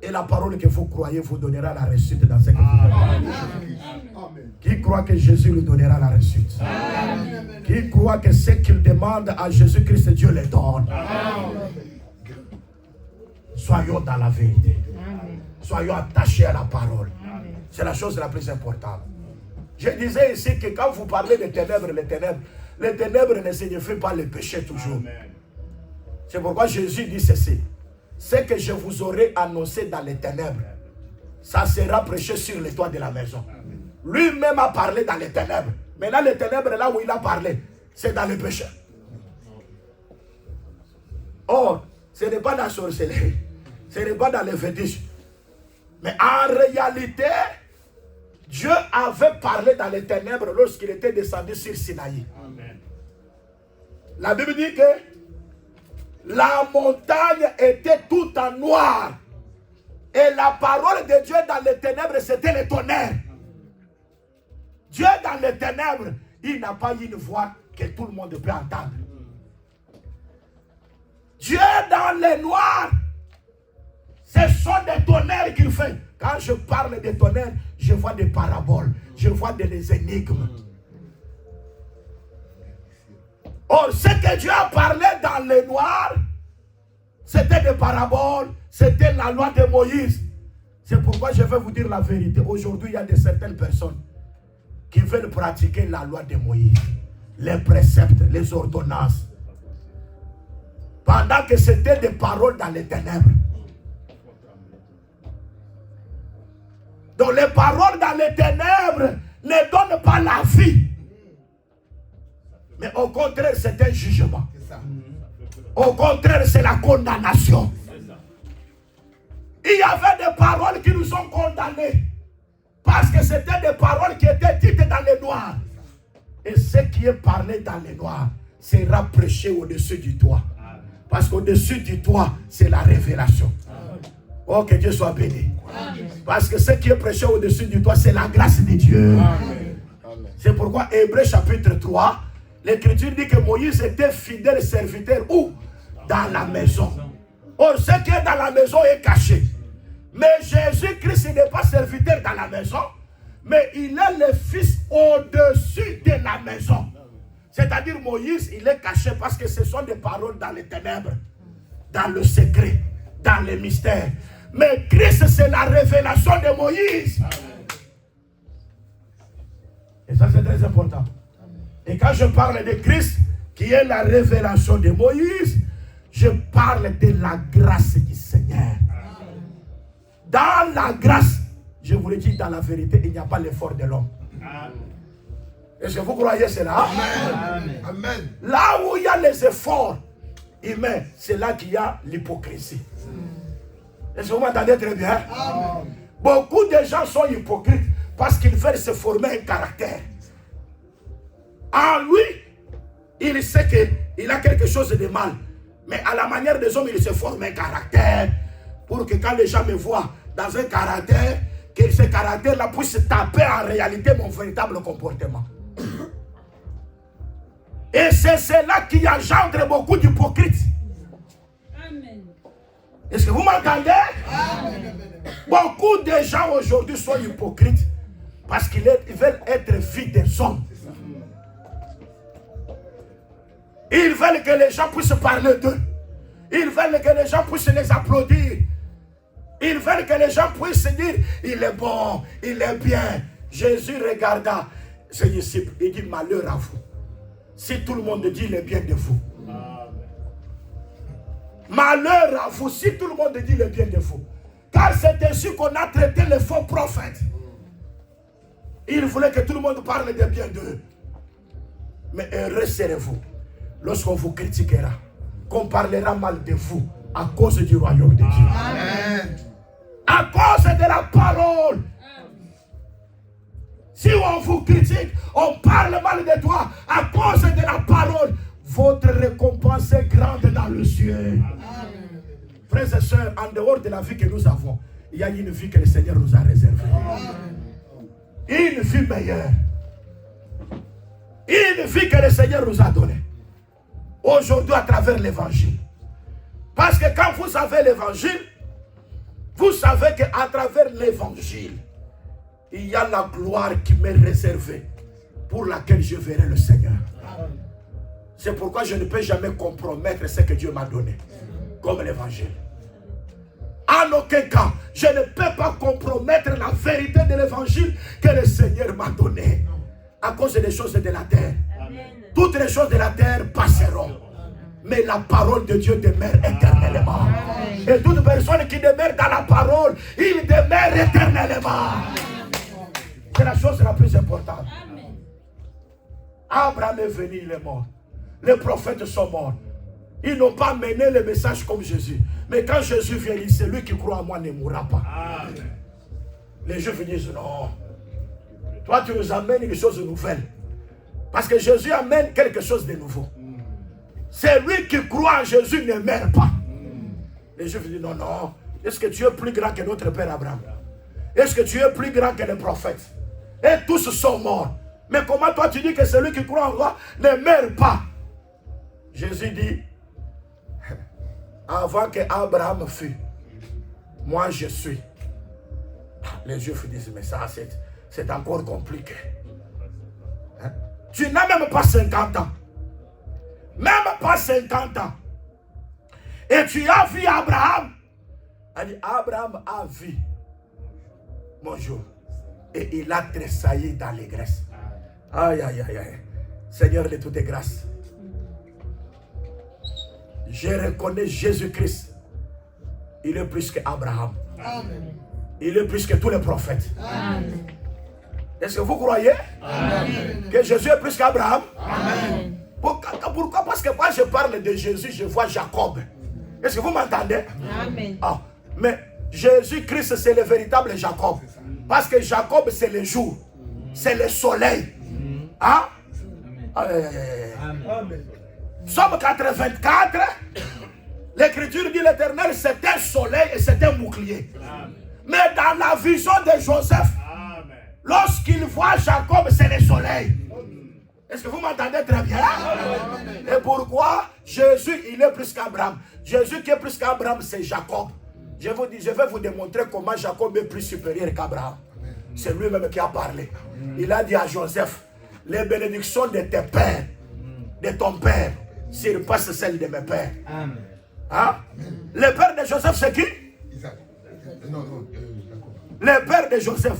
[SPEAKER 1] Et la parole que vous croyez vous donnera la réussite dans ce que vous faites. Qui croit que Jésus lui donnera la réussite? Amen. Qui croit que ce qu'il demande à Jésus-Christ, Dieu le donne? Amen. Soyons dans la vérité. Amen. Soyons attachés à la parole. C'est la chose la plus importante. Je disais ici que quand vous parlez des ténèbres, les ténèbres ne signifient pas le péché toujours. C'est pourquoi Jésus dit ceci. Ce que je vous aurai annoncé dans les ténèbres, ça sera prêché sur les toits de la maison. Lui-même a parlé dans les ténèbres. Maintenant, les ténèbres, là où il a parlé, c'est dans le péché. Or, ce n'est pas dans la sorcellerie. Ce n'est pas dans les fétiches. Mais en réalité, Dieu avait parlé dans les ténèbres lorsqu'il était descendu sur Sinaï. Amen. La Bible dit que la montagne était toute en noir. Et la parole de Dieu dans les ténèbres, c'était le tonnerre. Dieu dans les ténèbres, il n'a pas une voix que tout le monde peut entendre. Dieu dans les noirs, ce sont des tonnerres qu'il fait. Quand je parle de tonnerres, je vois des paraboles, je vois des énigmes. Or, ce que Dieu a parlé dans les noirs, c'était des paraboles, c'était la loi de Moïse. C'est pourquoi je vais vous dire la vérité. Aujourd'hui, il y a certaines personnes qui veulent pratiquer la loi de Moïse, les préceptes, les ordonnances, pendant que c'était des paroles dans les ténèbres. Donc les paroles dans les ténèbres ne donnent pas la vie. Mais au contraire, c'est un jugement. Au contraire, c'est la condamnation. Il y avait des paroles qui nous ont condamnés. Parce que c'était des paroles qui étaient dites dans les noirs. Et ce qui est parlé dans les noirs sera prêché au-dessus du toit. Parce qu'au-dessus du toit, c'est la révélation. Oh, que Dieu soit béni. Amen. Parce que ce qui est prêché au-dessus du toit, c'est la grâce de Dieu. C'est pourquoi Hébreux chapitre 3, l'Écriture dit que Moïse était fidèle serviteur où? Dans la maison. Or, ce qui est dans la maison est caché. Mais Jésus-Christ n'est pas serviteur dans la maison, mais il est le Fils au-dessus de la maison. C'est-à-dire Moïse, il est caché parce que ce sont des paroles dans les ténèbres, dans le secret, dans les mystères. Mais Christ, c'est la révélation de Moïse. Et ça, c'est très important. Et quand je parle de Christ, qui est la révélation de Moïse, je parle de la grâce du Seigneur. Dans la grâce, je vous le dis dans la vérité, il n'y a pas l'effort de l'homme. Est-ce que vous croyez cela? Amen. Amen. Là où il y a les efforts humains, c'est là qu'il y a l'hypocrisie. Est-ce que vous m'entendez très bien? Amen. Beaucoup de gens sont hypocrites parce qu'ils veulent se former un caractère. En lui, il sait qu'il a quelque chose de mal. Mais à la manière des hommes, il se forme un caractère pour que quand les gens me voient dans un caractère, que ce caractère-là puisse taper en réalité mon véritable comportement. Et c'est cela qui engendre beaucoup d'hypocrites. Est-ce que vous m'entendez? Beaucoup de gens aujourd'hui sont hypocrites parce qu'ils veulent être vus des hommes. Ils veulent que les gens puissent parler d'eux. Ils veulent que les gens puissent les applaudir. Ils veulent que les gens puissent dire, il est bon, il est bien. Jésus regarda ses disciples et dit, malheur à vous. Si tout le monde dit le bien de vous. Malheur à vous si tout le monde dit le bien de vous. Car c'est ainsi qu'on a traité les faux prophètes. Ils voulaient que tout le monde parle de bien d'eux. Mais heureux serez-vous lorsqu'on vous critiquera, qu'on parlera mal de vous à cause du royaume de Dieu. Amen. À cause de la parole. Si on vous critique, on parle mal de toi à cause de la parole, votre récompense est grande dans le ciel. Frères et sœurs, en dehors de la vie que nous avons, il y a une vie que le Seigneur nous a réservée. Une vie meilleure. Une vie que le Seigneur nous a donnée. Aujourd'hui à travers l'évangile. Parce que quand vous avez l'évangile, vous savez qu'à travers l'évangile, il y a la gloire qui m'est réservée pour laquelle je verrai le Seigneur. C'est pourquoi je ne peux jamais compromettre ce que Dieu m'a donné, comme l'évangile. En aucun cas, je ne peux pas compromettre la vérité de l'évangile que le Seigneur m'a donné à cause des choses de la terre. Amen. Toutes les choses de la terre passeront, mais la parole de Dieu demeure éternellement. Amen. Et toute personne qui demeure dans la parole, il demeure éternellement. C'est la chose la plus importante. Amen. Abraham est venu, il est mort. Les prophètes sont morts. Ils n'ont pas mené le message comme Jésus. Mais quand Jésus vient, il dit, celui qui croit en moi ne mourra pas. Amen. Les Juifs disent non. Toi, tu nous amènes une chose nouvelle. Parce que Jésus amène quelque chose de nouveau. Celui qui croit en Jésus ne meurt pas. Les Juifs disent non, non. Est-ce que tu es plus grand que notre père Abraham? Est-ce que tu es plus grand que les prophètes? Et tous sont morts. Mais comment toi tu dis que celui qui croit en moi ne meurt pas? Jésus dit, avant que Abraham fût, moi je suis. Les Juifs disent, mais ça c'est encore compliqué. Hein? Tu n'as même pas 50 ans. Même pas 50 ans. Et tu as vu Abraham. Elle dit, Abraham a vu mon jour. Et il a tressailli dans les graisses. Aïe, aïe, aïe, aïe. Seigneur de toutes les grâces. Je reconnais Jésus-Christ. Il est plus qu'Abraham. Il est plus que tous les prophètes. Amen. Est-ce que vous croyez? Amen. Que Jésus est plus qu'Abraham? Pourquoi? Parce que quand je parle de Jésus, je vois Jacob. Est-ce que vous m'entendez? Amen. Ah, mais Jésus-Christ, c'est le véritable Jacob. Parce que Jacob, c'est le jour. C'est le soleil. Hein? Amen. Somme 84, l'Écriture dit l'Éternel, c'est un soleil et c'est un bouclier. Amen. Mais dans la vision de Joseph, lorsqu'il voit Jacob, c'est le soleil. Est-ce que vous m'entendez très bien? Amen. Et pourquoi Jésus, il est plus qu'Abraham? Jésus qui est plus qu'Abraham, c'est Jacob. Je vais vous démontrer comment Jacob est plus supérieur qu'Abraham. C'est lui-même qui a parlé. Il a dit à Joseph, les bénédictions de tes pères, de ton père, surpassent celles de mes pères. Amen. Hein? Le père de Joseph, c'est qui? Le père de Joseph,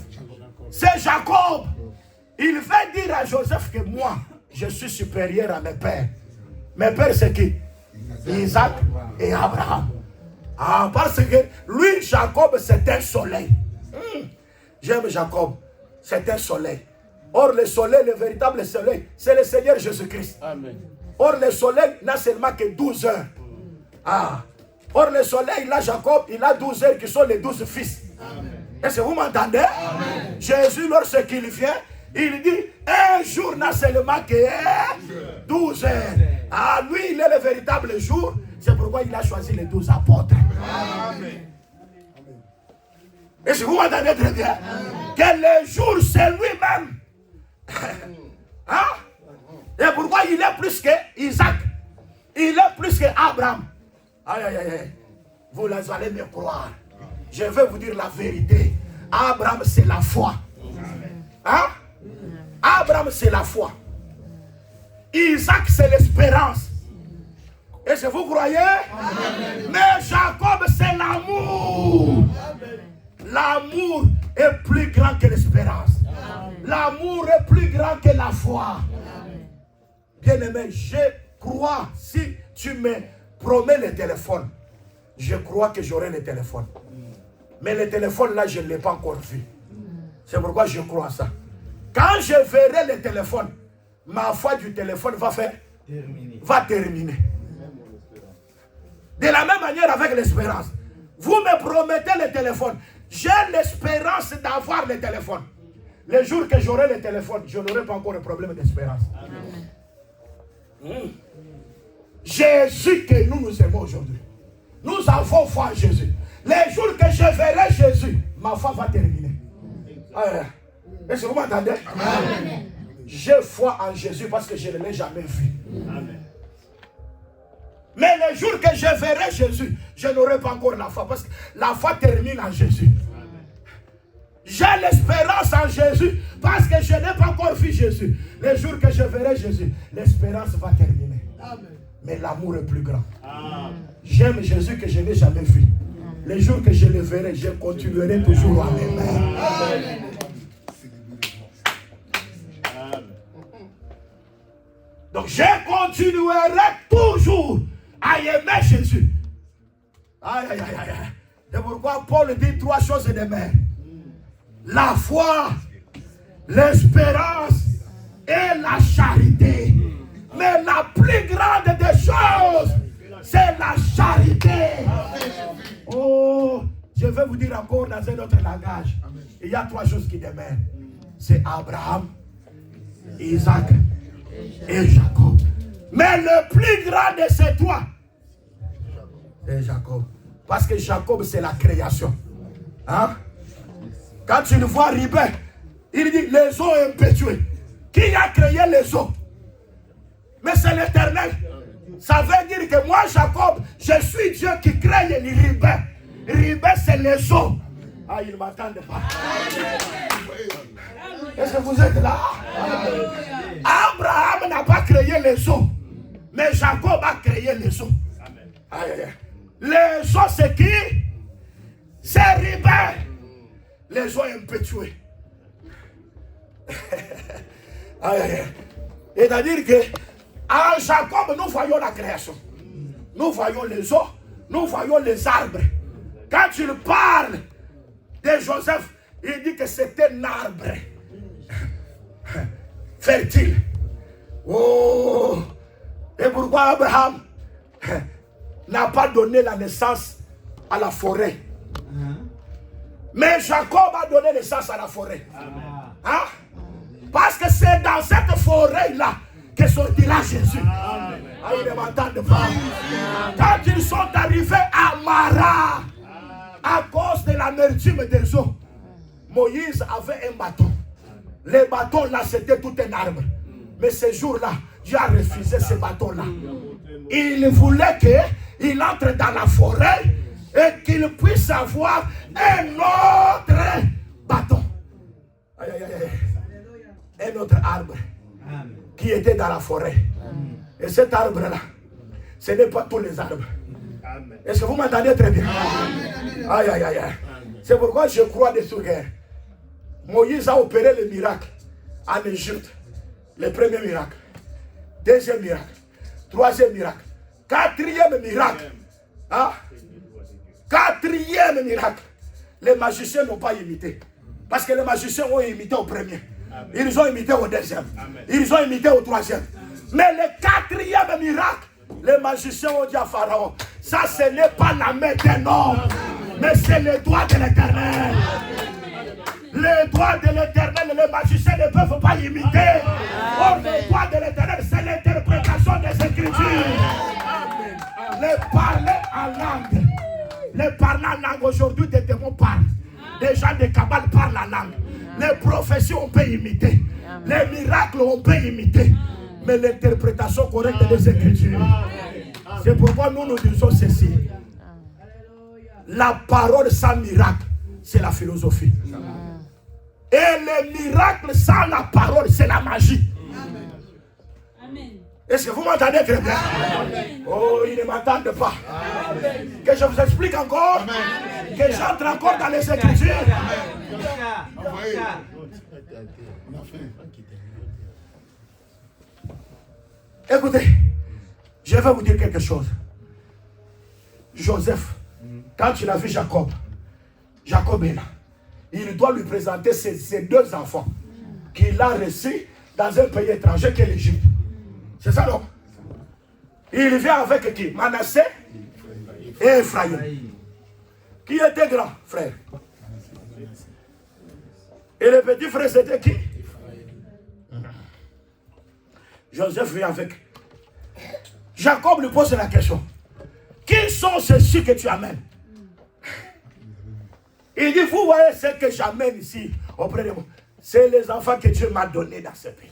[SPEAKER 1] c'est Jacob. Il veut dire à Joseph que moi, je suis supérieur à mes pères. Mes pères, c'est qui? Isaac et Abraham. Ah, parce que lui, Jacob, c'est un soleil. J'aime Jacob, c'est un soleil. Or, le soleil, le véritable soleil, c'est le Seigneur Jésus-Christ. Amen. Or, le soleil n'a seulement que 12 heures. Ah. Or, le soleil, là, Jacob, il a 12 heures qui sont les 12 fils. Est-ce que vous m'entendez? Jésus, lorsqu'il vient, il dit, un jour n'a seulement que 12 heures. Ah, lui, il est le véritable jour. C'est pourquoi il a choisi les 12 apôtres. Amen. Est-ce que vous m'entendez très bien? Que le jour, c'est lui-même. Hein? Et pourquoi il est plus que Isaac? Il est plus que Abraham. Aïe, aïe, aïe. vous allez me croire. Je vais vous dire la vérité. Abraham, c'est la foi. Hein? Abraham, c'est la foi. Isaac, c'est l'espérance. Est-ce que vous croyez? Amen. Mais Jacob, c'est l'amour. L'amour est plus grand que l'espérance. L'amour est plus grand que la foi. Bien-aimé, je crois, si tu me promets le téléphone, je crois que j'aurai le téléphone. Mais le téléphone là, je ne l'ai pas encore vu. C'est pourquoi je crois à ça. Quand je verrai le téléphone, ma foi du téléphone va terminer. De la même manière avec l'espérance. Vous me promettez le téléphone. J'ai l'espérance d'avoir le téléphone. Le jour que j'aurai le téléphone, je n'aurai pas encore de problème d'espérance. Jésus que nous aimons aujourd'hui. Nous avons foi en Jésus. Les jours que je verrai Jésus, ma foi va terminer. Est-ce que vous m'entendez? J'ai foi en Jésus parce que je ne l'ai jamais vu. Amen. Mais les jours que je verrai Jésus, je n'aurai pas encore la foi parce que la foi termine en Jésus. J'ai l'espérance en Jésus parce que je n'ai pas encore vu Jésus. Les jours que je verrai Jésus, l'espérance va terminer. Amen. Mais l'amour est plus grand. J'aime Jésus que je n'ai jamais vu. Les jours que je le verrai, je continuerai toujours à l'aimer. Donc je continuerai toujours à aimer Jésus. Aïe, aïe, aïe, aïe. C'est pourquoi Paul dit 3 choses d'aimer. La foi, l'espérance et la charité. Mais la plus grande des choses, c'est la charité. Oh, je vais vous dire encore dans un autre langage. Il y a 3 choses qui demeurent. C'est Abraham, Isaac et Jacob. Mais le plus grand de ces 3, c'est Jacob. Parce que Jacob, c'est la création. Hein? Quand tu le vois Ribé, il dit les eaux impétueux. Qui a créé les eaux? Mais c'est l'Éternel. Ça veut dire que moi, Jacob, je suis Dieu qui crée les Ribé. Ribé, c'est les eaux. Ah, il ne m'entendent pas. Est-ce que vous êtes là? Abraham n'a pas créé les eaux. Mais Jacob a créé les eaux. Aïe, aïe, aïe. Les eaux, c'est qui? C'est Ribé. Les eaux impétueux. Aïe, aïe, aïe. C'est-à-dire que en Jacob, nous voyons la création. Nous voyons les eaux. Nous voyons les arbres. Quand il parle de Joseph, il dit que c'est un arbre fertile. Oh! Et pourquoi Abraham n'a pas donné la naissance à la forêt? Mais Jacob a donné naissance à la forêt. Hein? Parce que c'est dans cette forêt-là que sortira Jésus. Ah, ils ne m'entendent pas. Quand ils sont arrivés à Mara, à cause de l'amertume des eaux, Moïse avait un bâton. Le bâton là, c'était tout un arbre. Mais ce jour-là, Dieu a refusé ce bâton-là. Il voulait qu'il entre dans la forêt et qu'il puisse avoir un autre bâton. Aïe, aïe, aïe. Un autre arbre qui était dans la forêt. Et cet arbre-là, ce n'est pas tous les arbres. Est-ce que vous m'entendez très bien? Aïe, aïe, aïe. C'est pourquoi je crois des sourires. Moïse a opéré le miracle en Égypte. Le premier miracle. Deuxième miracle. Troisième miracle. Quatrième miracle. Hein? Quatrième miracle. Les magiciens n'ont pas imité. Parce que les magiciens ont imité au premier. Ils ont imité au deuxième. Ils ont imité au troisième. Mais le quatrième miracle, les magiciens ont dit à Pharaon, ça ce n'est pas la main d'un homme, mais c'est le doigt de l'Éternel. Le doigt de l'Éternel, les magiciens ne peuvent pas imiter. Or, le doigt de l'Éternel, c'est l'interprétation des Écritures. Le parler en langue. Le parler en langue, aujourd'hui, des démons parlent. Des gens de Kabbale parlent la langue. Les prophéties, on peut imiter. Les miracles, on peut imiter. Mais l'interprétation correcte des Écritures. C'est pourquoi nous nous disons ceci. la parole sans miracle, c'est la philosophie. Et le miracle sans la parole, c'est la magie.
[SPEAKER 3] Amen.
[SPEAKER 1] Est-ce que vous m'entendez très bien? Oh, ils ne m'entendent pas. Que je vous explique encore. Que j'entre encore dans les Écritures. Écoutez, je vais vous dire quelque chose. Joseph, quand il a vu Jacob, Jacob est là. Il doit lui présenter ses deux enfants qu'il a reçus dans un pays étranger qui est l'Égypte. C'est ça, non? Il vient avec qui? Manassé et Ephraïm. Qui était grand, frère? Et le petit frère, c'était qui? Joseph vient avec. Jacob lui pose la question. Qui sont ceux-ci que tu amènes? Il dit, vous voyez ce que j'amène ici auprès de moi. C'est les enfants que Dieu m'a donnés dans ce pays.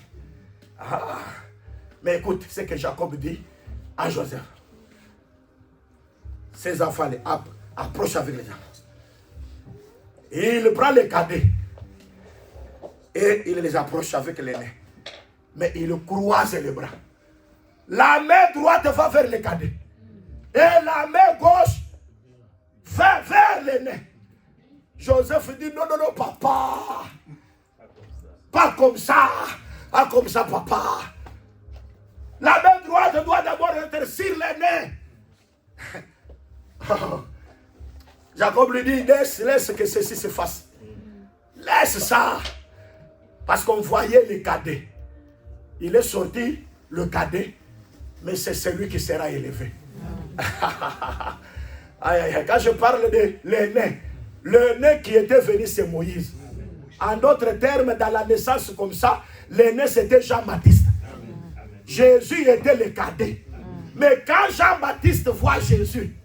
[SPEAKER 1] Ah. Mais écoute ce que Jacob dit à Joseph. Ses enfants les approchent avec les enfants. Et il prend les cadets. Et il les approche avec les mains. Mais il croise les bras. La main droite va vers les cadets. Et la main gauche va vers les nains. Joseph dit, non, non, non, papa. Pas comme ça. Pas comme ça, papa. La main droite doit d'abord être sur les nains. Jacob lui dit, laisse que ceci se fasse. Laisse ça. Parce qu'on voyait les cadets. Il est sorti, le cadet, mais c'est celui qui sera élevé. Aïe, aïe, aïe. Quand je parle de l'aîné, le nain qui était venu, c'est Moïse. En d'autres termes, dans la naissance comme ça, l'aîné c'était Jean-Baptiste. Jésus était le cadet. Mais quand Jean-Baptiste voit Jésus,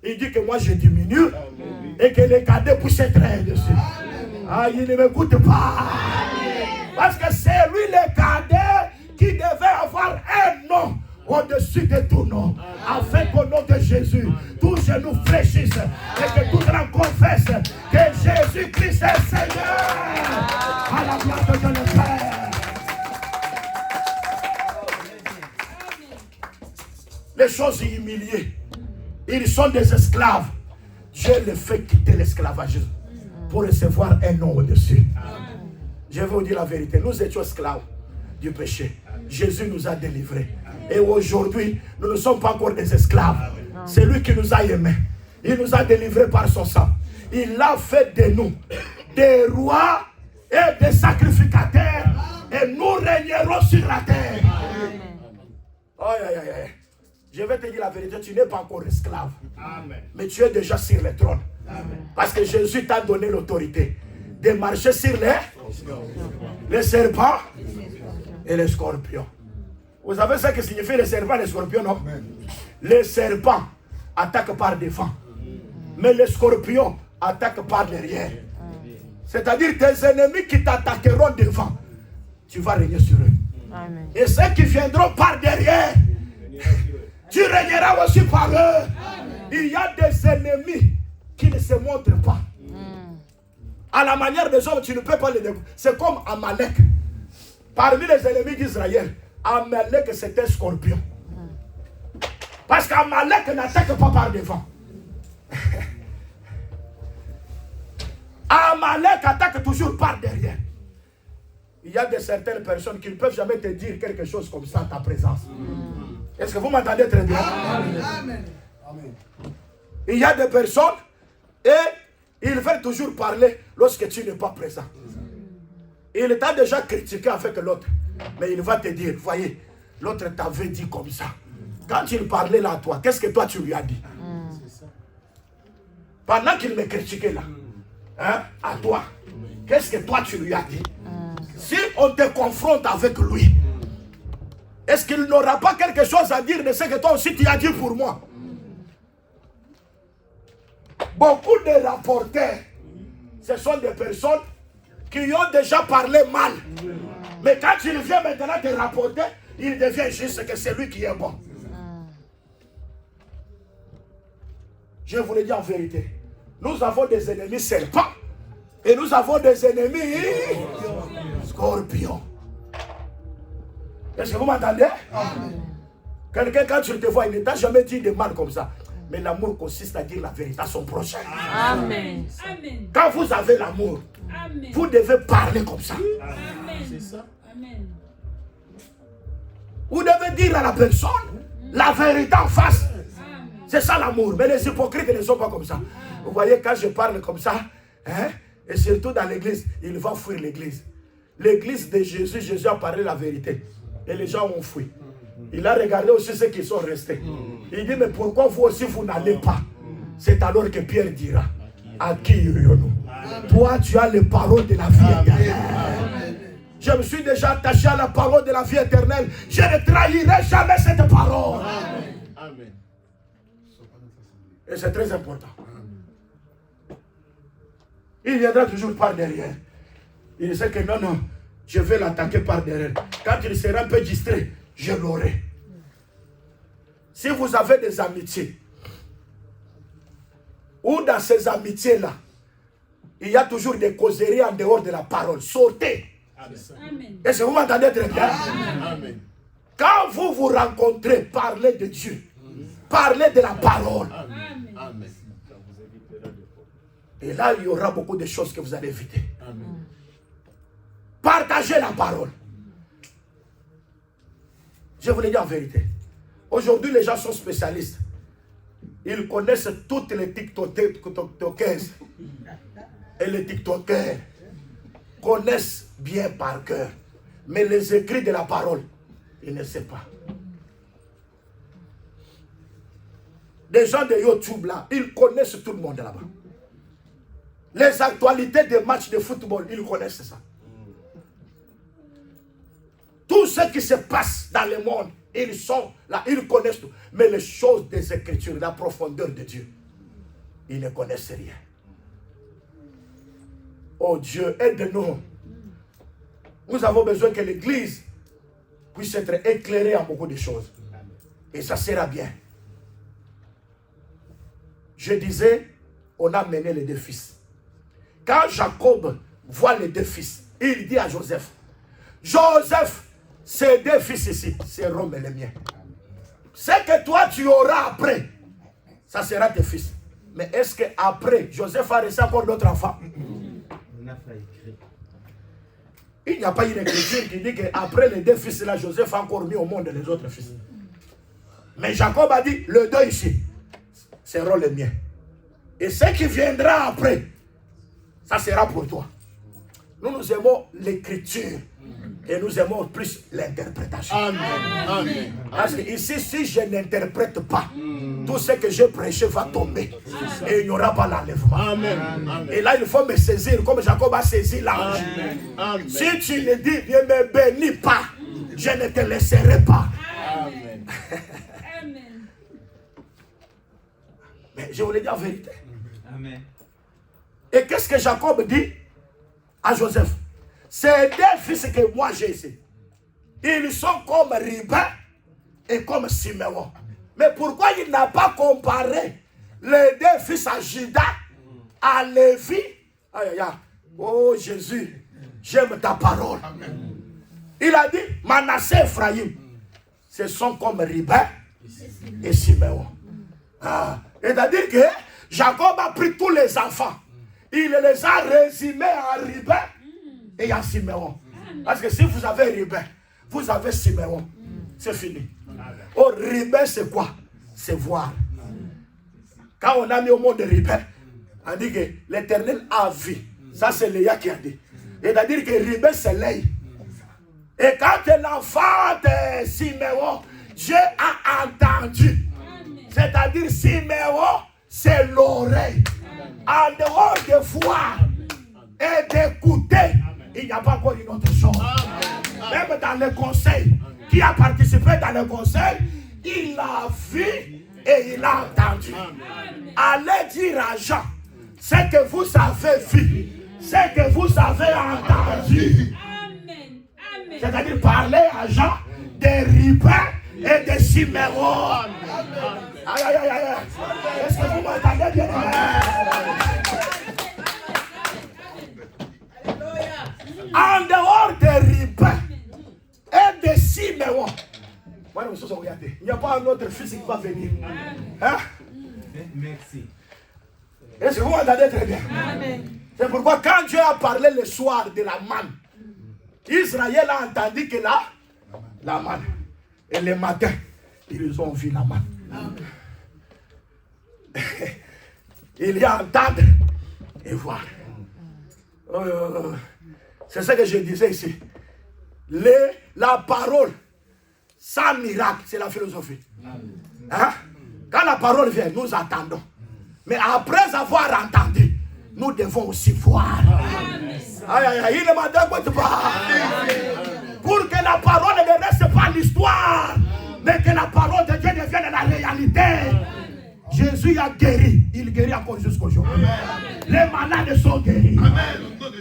[SPEAKER 1] il dit que moi je diminue et que les cadets puissent être dessus. Ah, il ne m'écoute pas. Parce que c'est lui le cadet qui devait avoir un nom au-dessus de tout nom. Afin qu'au nom de Jésus, tous genoux fléchissent et que toute langue confesse que Jésus-Christ est Seigneur. À la gloire de Dieu le Père. Les choses humiliées, ils sont des esclaves. Dieu les fait quitter l'esclavage pour recevoir un nom au-dessus. Je vais vous dire la vérité, nous étions esclaves du péché. Jésus nous a délivrés. Et aujourd'hui, nous ne sommes pas encore des esclaves. C'est lui qui nous a aimés. Il nous a délivrés par son sang. Il a fait de nous des rois et des sacrificateurs. Et nous régnerons sur la terre. Aïe, aïe, aïe, aïe. Je vais te dire la vérité, tu n'es pas encore esclave. Amen. Mais tu es déjà sur le trône. Amen. Parce que Jésus t'a donné l'autorité de marcher sur les serpents et les scorpions. Vous savez ce que signifie les serpents et les scorpions, non? Amen. Les serpents attaquent par devant. Mais les scorpions attaquent par derrière. C'est-à-dire tes ennemis qui t'attaqueront devant, tu vas régner sur eux. Amen. Et ceux qui viendront par derrière, tu régneras aussi par eux. Amen. Il y a des ennemis qui ne se montrent pas. À la manière des hommes, tu ne peux pas les découvrir. C'est comme Amalek. Parmi les ennemis d'Israël, Amalek c'est un scorpion. Parce qu'Amalek n'attaque pas par devant. Amalek attaque toujours par derrière. Il y a certaines personnes qui ne peuvent jamais te dire quelque chose comme ça en ta présence. Est-ce que vous m'entendez très bien? Amen. Amen. Il y a des personnes et ils veulent toujours parler lorsque tu n'es pas présent. Il t'a déjà critiqué avec l'autre, mais il va te dire, voyez, l'autre t'avait dit comme ça. Quand il parlait là à toi, qu'est-ce que toi tu lui as dit? Pendant qu'il me critiquait là, hein, à toi, qu'est-ce que toi tu lui as dit? Si on te confronte avec lui, est-ce qu'il n'aura pas quelque chose à dire de ce que toi aussi tu as dit pour moi? Beaucoup de rapporteurs, ce sont des personnes qui ont déjà parlé mal. Mais quand il vient maintenant te rapporter, il devient juste que c'est lui qui est bon. Je vous le dis en vérité, Nous avons des ennemis serpents. Et nous avons des ennemis scorpions. Est-ce que vous m'entendez? Quelqu'un, quand tu te vois, il ne t'a jamais dit de mal comme ça. Mais l'amour consiste à dire la vérité à son prochain.
[SPEAKER 3] Amen.
[SPEAKER 1] Quand vous avez l'amour, vous devez parler comme ça.
[SPEAKER 3] C'est ça. Amen.
[SPEAKER 1] Vous devez dire à la personne la vérité en face. C'est ça l'amour. Mais les hypocrites ne sont pas comme ça. Vous voyez, quand je parle comme ça, hein, et surtout dans l'église, il va fuir l'église. L'église de Jésus, Jésus a parlé la vérité. Et les gens ont fui. Il a regardé aussi ceux qui sont restés. Il dit, mais pourquoi vous aussi vous n'allez pas? C'est alors que Pierre dira, à qui irions-nous? Toi, tu as les paroles de la vie éternelle. Je me suis déjà attaché à la parole de la vie éternelle. Je ne trahirai jamais cette parole.
[SPEAKER 2] Amen.
[SPEAKER 1] Et c'est très important. Il viendra toujours par derrière. Il sait que non, je vais l'attaquer par derrière. Quand il sera un peu distrait, je l'aurai. Si vous avez des amitiés, ou dans ces amitiés-là, il y a toujours des causeries en dehors de la parole. Sortez.
[SPEAKER 3] Amen.
[SPEAKER 1] Est-ce que vous m'entendez très bien?
[SPEAKER 2] Amen.
[SPEAKER 1] Quand vous vous rencontrez, parlez de Dieu. Parlez de la parole.
[SPEAKER 3] Amen.
[SPEAKER 2] Amen.
[SPEAKER 1] Et là, il y aura beaucoup de choses que vous allez éviter.
[SPEAKER 2] Amen.
[SPEAKER 1] Partagez la parole. Je vous le dis en vérité. Aujourd'hui, les gens sont spécialistes. Ils connaissent toutes les TikTokers. Et les TikTokers connaissent bien par cœur. Mais les écrits de la parole, ils ne savent pas. Des gens de YouTube là, ils connaissent tout le monde là-bas. Les actualités des matchs de football, ils connaissent ça. Tout ce qui se passe dans le monde, ils sont là, ils connaissent tout. Mais les choses des Écritures, la profondeur de Dieu, ils ne connaissent rien. Oh Dieu, aide-nous. Nous avons besoin que l'Église puisse être éclairée en beaucoup de choses. Et ça sera bien. Je disais, on a mené les deux fils. Quand Jacob voit les deux fils, il dit à Joseph, Joseph, ces deux fils ici, c'est Rome et les miens. Ce que toi tu auras après, ça sera tes fils. Mais est-ce qu'après, Joseph a reçu encore d'autres enfants? Il n'y a pas une écriture qui dit qu'après les deux fils là, Joseph a encore mis au monde les autres fils. Mais Jacob a dit, les deux ici seront les miens. Et ce qui viendra après, ça sera pour toi. Nous aimons l'écriture. Et nous aimons plus l'interprétation.
[SPEAKER 2] Amen. Amen.
[SPEAKER 1] Parce que ici, si je n'interprète pas, tout ce que j'ai prêché va tomber. Et il n'y aura pas l'enlèvement.
[SPEAKER 2] Amen. Amen.
[SPEAKER 1] Et là, il faut me saisir comme Jacob a saisi l'ange.
[SPEAKER 2] Amen.
[SPEAKER 1] Si tu le dis, ne me bénis pas, je ne te laisserai pas.
[SPEAKER 2] Amen.
[SPEAKER 3] Amen.
[SPEAKER 1] Mais je vous le dis en vérité.
[SPEAKER 4] Amen.
[SPEAKER 1] Et qu'est-ce que Jacob dit à Joseph? Ces deux fils que moi j'ai ici, ils sont comme Ruben et comme Siméon. Mais pourquoi il n'a pas comparé les deux fils à Judas, à Lévi? Aïe, aïe, aïe. Oh Jésus, j'aime ta parole. Il a dit, Manassé et Ephraïm, ce sont comme Ruben et Siméon. C'est-à-dire que Jacob a pris tous les enfants. Il les a résumés à Ruben et à Siméon. Parce que si vous avez Ruben, vous avez Siméon. C'est fini. Oh, Ruben, c'est quoi? C'est voir. Quand on a mis au monde de Ruben, on dit que l'Éternel a vu. Ça, c'est Léa qui a dit. C'est-à-dire que Ruben, c'est l'œil. Et quand l'enfant de Siméon, Dieu a entendu. C'est-à-dire Siméon, c'est l'oreille. En dehors de voir et d'écouter, il n'y a pas encore une autre chose. Même dans le conseil, qui a participé dans le conseil, il a vu et il a entendu. Allez dire à Jean, ce que vous avez vu, ce que vous avez entendu. C'est-à-dire parler à Jean de Ruben et de Siméon. Aïe, aïe, aïe, aïe. Est-ce que vous m'entendez bien? En dehors des Ribin et de Siméon, il n'y a pas un autre fils qui va venir. Hein?
[SPEAKER 4] Merci.
[SPEAKER 1] Est-ce que vous m'entendez très bien? C'est pourquoi quand Dieu a parlé le soir de la manne, Israël a entendu que la manne. Et le matin, ils ont vu la manne. Il y a entendre et voir. C'est ce que je disais ici. La parole sans miracle, c'est la philosophie. Hein? Quand la parole vient, nous attendons. Mais après avoir entendu, nous devons aussi voir. Aïe, aïe, aïe, il m'a dit pour que la parole ne reste pas l'histoire, mais que la parole de Dieu devienne la réalité. Jésus a guéri, il guérit encore jusqu'aujourd'hui. Les malades sont guéris.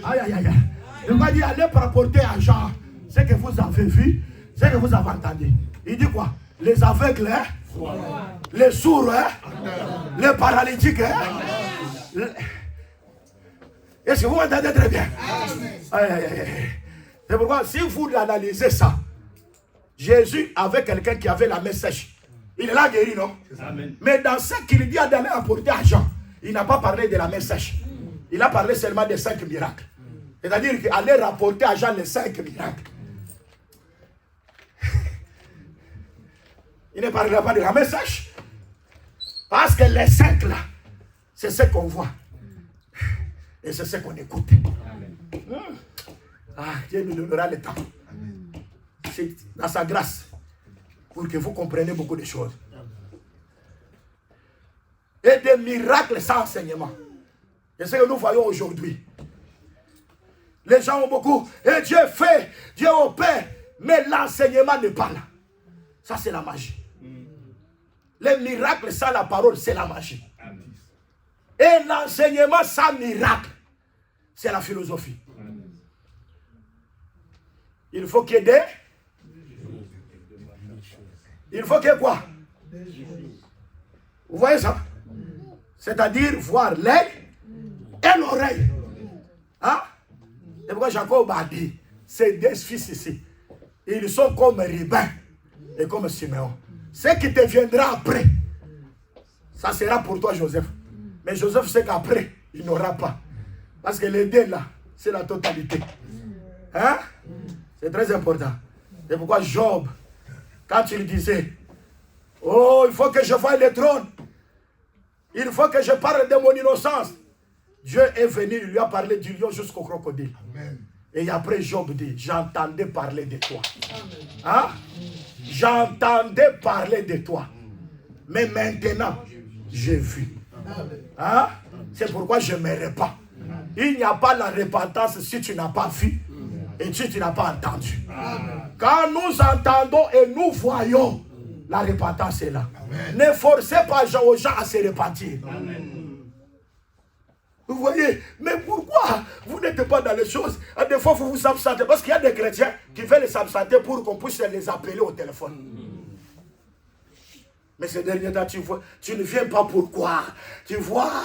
[SPEAKER 1] Aïe, aïe, aïe. Il m'a dit, allez rapporter à Jean ce que vous avez vu, ce que vous avez entendu. Il dit quoi? Les aveugles, hein? Les sourds, hein? Les paralytiques, hein? Est-ce que vous m'entendez très bien? Aïe, aïe, aïe. C'est pourquoi si vous analysez ça, Jésus avait quelqu'un qui avait la main sèche. Il l'a guéri, non? Amen. Mais dans ce qu'il dit d'aller apporter à Jean, il n'a pas parlé de la main sèche. Il a parlé seulement des 5 miracles. C'est-à-dire qu'il allait rapporter à Jean les 5 miracles. Il ne parlera pas de la main sèche. Parce que les 5 là, c'est ce qu'on voit. Et c'est ce qu'on écoute. Ah, Dieu nous donnera le temps. C'est dans sa grâce. Pour que vous compreniez beaucoup de choses. Et des miracles sans enseignement. C'est ce que nous voyons aujourd'hui. Les gens ont beaucoup. Et Dieu fait, Dieu opère. Mais l'enseignement n'est pas là. Ça, c'est la magie. Les miracles sans la parole, c'est la magie. Et l'enseignement sans miracle, c'est la philosophie. Il faut qu'il y ait des... Il faut qu'il y ait quoi? Vous voyez ça? C'est-à-dire voir l'œil et l'oreille. Hein? Et pourquoi Jacob a dit, ces 2 fils ici, ils sont comme Ribin et comme Siméon. Ce qui te viendra après, ça sera pour toi, Joseph. Mais Joseph sait qu'après, il n'aura pas. Parce que les 2 là, c'est la totalité. Hein? C'est très important. C'est pourquoi Job, quand il disait, oh, il faut que je voie le trône, il faut que je parle de mon innocence, Dieu est venu, il lui a parlé du lion jusqu'au crocodile. Amen. Et après Job dit, j'entendais parler de toi. Hein? J'entendais parler de toi. Mais maintenant, j'ai vu. Hein? C'est pourquoi je ne me répands. Il n'y a pas la repentance si tu n'as pas vu et si tu n'as pas entendu. Quand nous entendons et nous voyons, la repentance est là. Amen. Ne forcez pas aux gens à se repentir. Amen. Vous voyez, mais pourquoi vous n'êtes pas dans les choses? À des fois, vous vous absentez. Parce qu'il y a des chrétiens qui veulent les absenter pour qu'on puisse les appeler au téléphone. Mais ces derniers temps, tu ne viens pas pourquoi? Tu vois?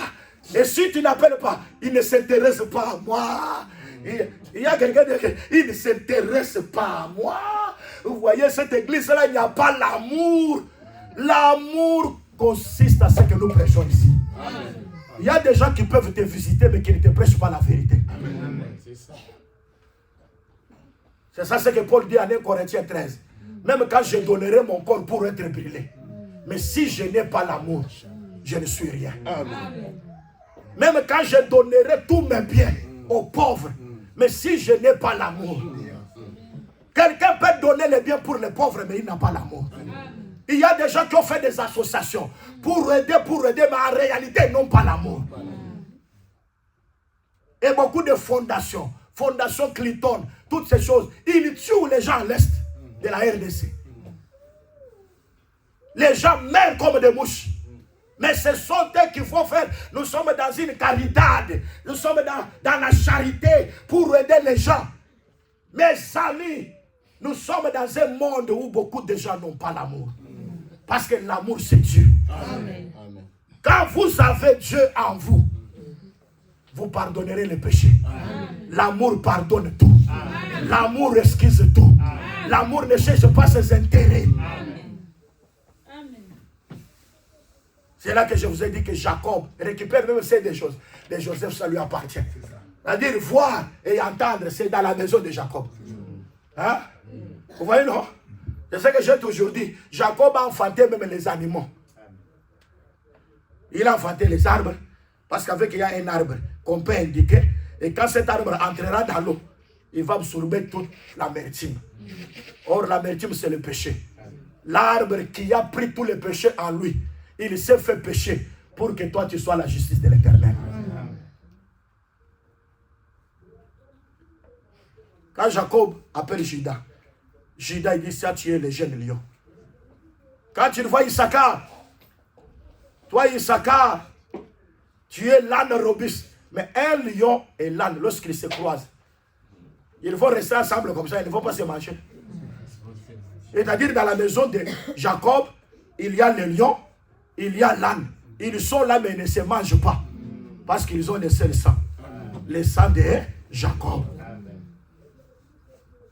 [SPEAKER 1] Et si tu n'appelles pas, il ne s'intéresse pas à moi. Il y a quelqu'un qui ne s'intéresse pas à moi. Vous voyez, cette église-là, il n'y a pas l'amour. L'amour consiste à ce que nous prêchons ici. Amen. Il y a des gens qui peuvent te visiter, mais qui ne te prêchent pas la vérité. Amen. C'est ça ce que Paul dit en 1 Corinthiens 13. Même quand je donnerai mon corps pour être brûlé, mais si je n'ai pas l'amour, je ne suis rien. Amen. Même quand je donnerai tous mes biens aux pauvres, mais si je n'ai pas l'amour, quelqu'un peut donner les biens pour les pauvres, mais il n'a pas l'amour. Il y a des gens qui ont fait des associations pour aider, mais en réalité, ils n'ont pas l'amour. Et beaucoup de fondations, Fondation Clinton, toutes ces choses, ils tuent les gens à l'est de la RDC. Les gens meurent comme des mouches. Mais ce sont eux qu'il faut faire. Nous sommes dans une caritade. Nous sommes dans la charité pour aider les gens. Mes amis, nous sommes dans un monde où beaucoup de gens n'ont pas l'amour. Parce que l'amour, c'est Dieu.
[SPEAKER 3] Amen.
[SPEAKER 2] Amen.
[SPEAKER 1] Quand vous avez Dieu en vous, vous pardonnerez les péchés. L'amour pardonne tout. L'amour excuse tout. L'amour ne cherche pas ses intérêts.
[SPEAKER 3] Amen. Amen.
[SPEAKER 1] C'est là que je vous ai dit que Jacob récupère même ces des choses. De Joseph, ça lui appartient. C'est-à-dire voir et entendre, c'est dans la maison de Jacob. Hein? Vous voyez, non? C'est ce que j'ai toujours dit. Jacob a enfanté même les animaux. Il a enfanté les arbres, parce qu'avec il y a un arbre qu'on peut indiquer, et quand cet arbre entrera dans l'eau, il va absorber toute l'amertume. Or, l'amertume, c'est le péché. L'arbre qui a pris tous les péchés en lui, il s'est fait pécher pour que toi, tu sois la justice de l'Éternel. Quand Jacob appelle Judas, Judas il dit, ça tu es le jeune lion. Quand tu vois Issachar, toi Issachar, tu es l'âne robuste. Mais un lion et l'âne, lorsqu'ils se croisent, ils vont rester ensemble comme ça, ils ne vont pas se manger. C'est-à-dire dans la maison de Jacob, il y a le lion, il y a l'âne. Ils sont là mais ils ne se mangent pas. Parce qu'ils ont le seul sang. Le sang de Jacob.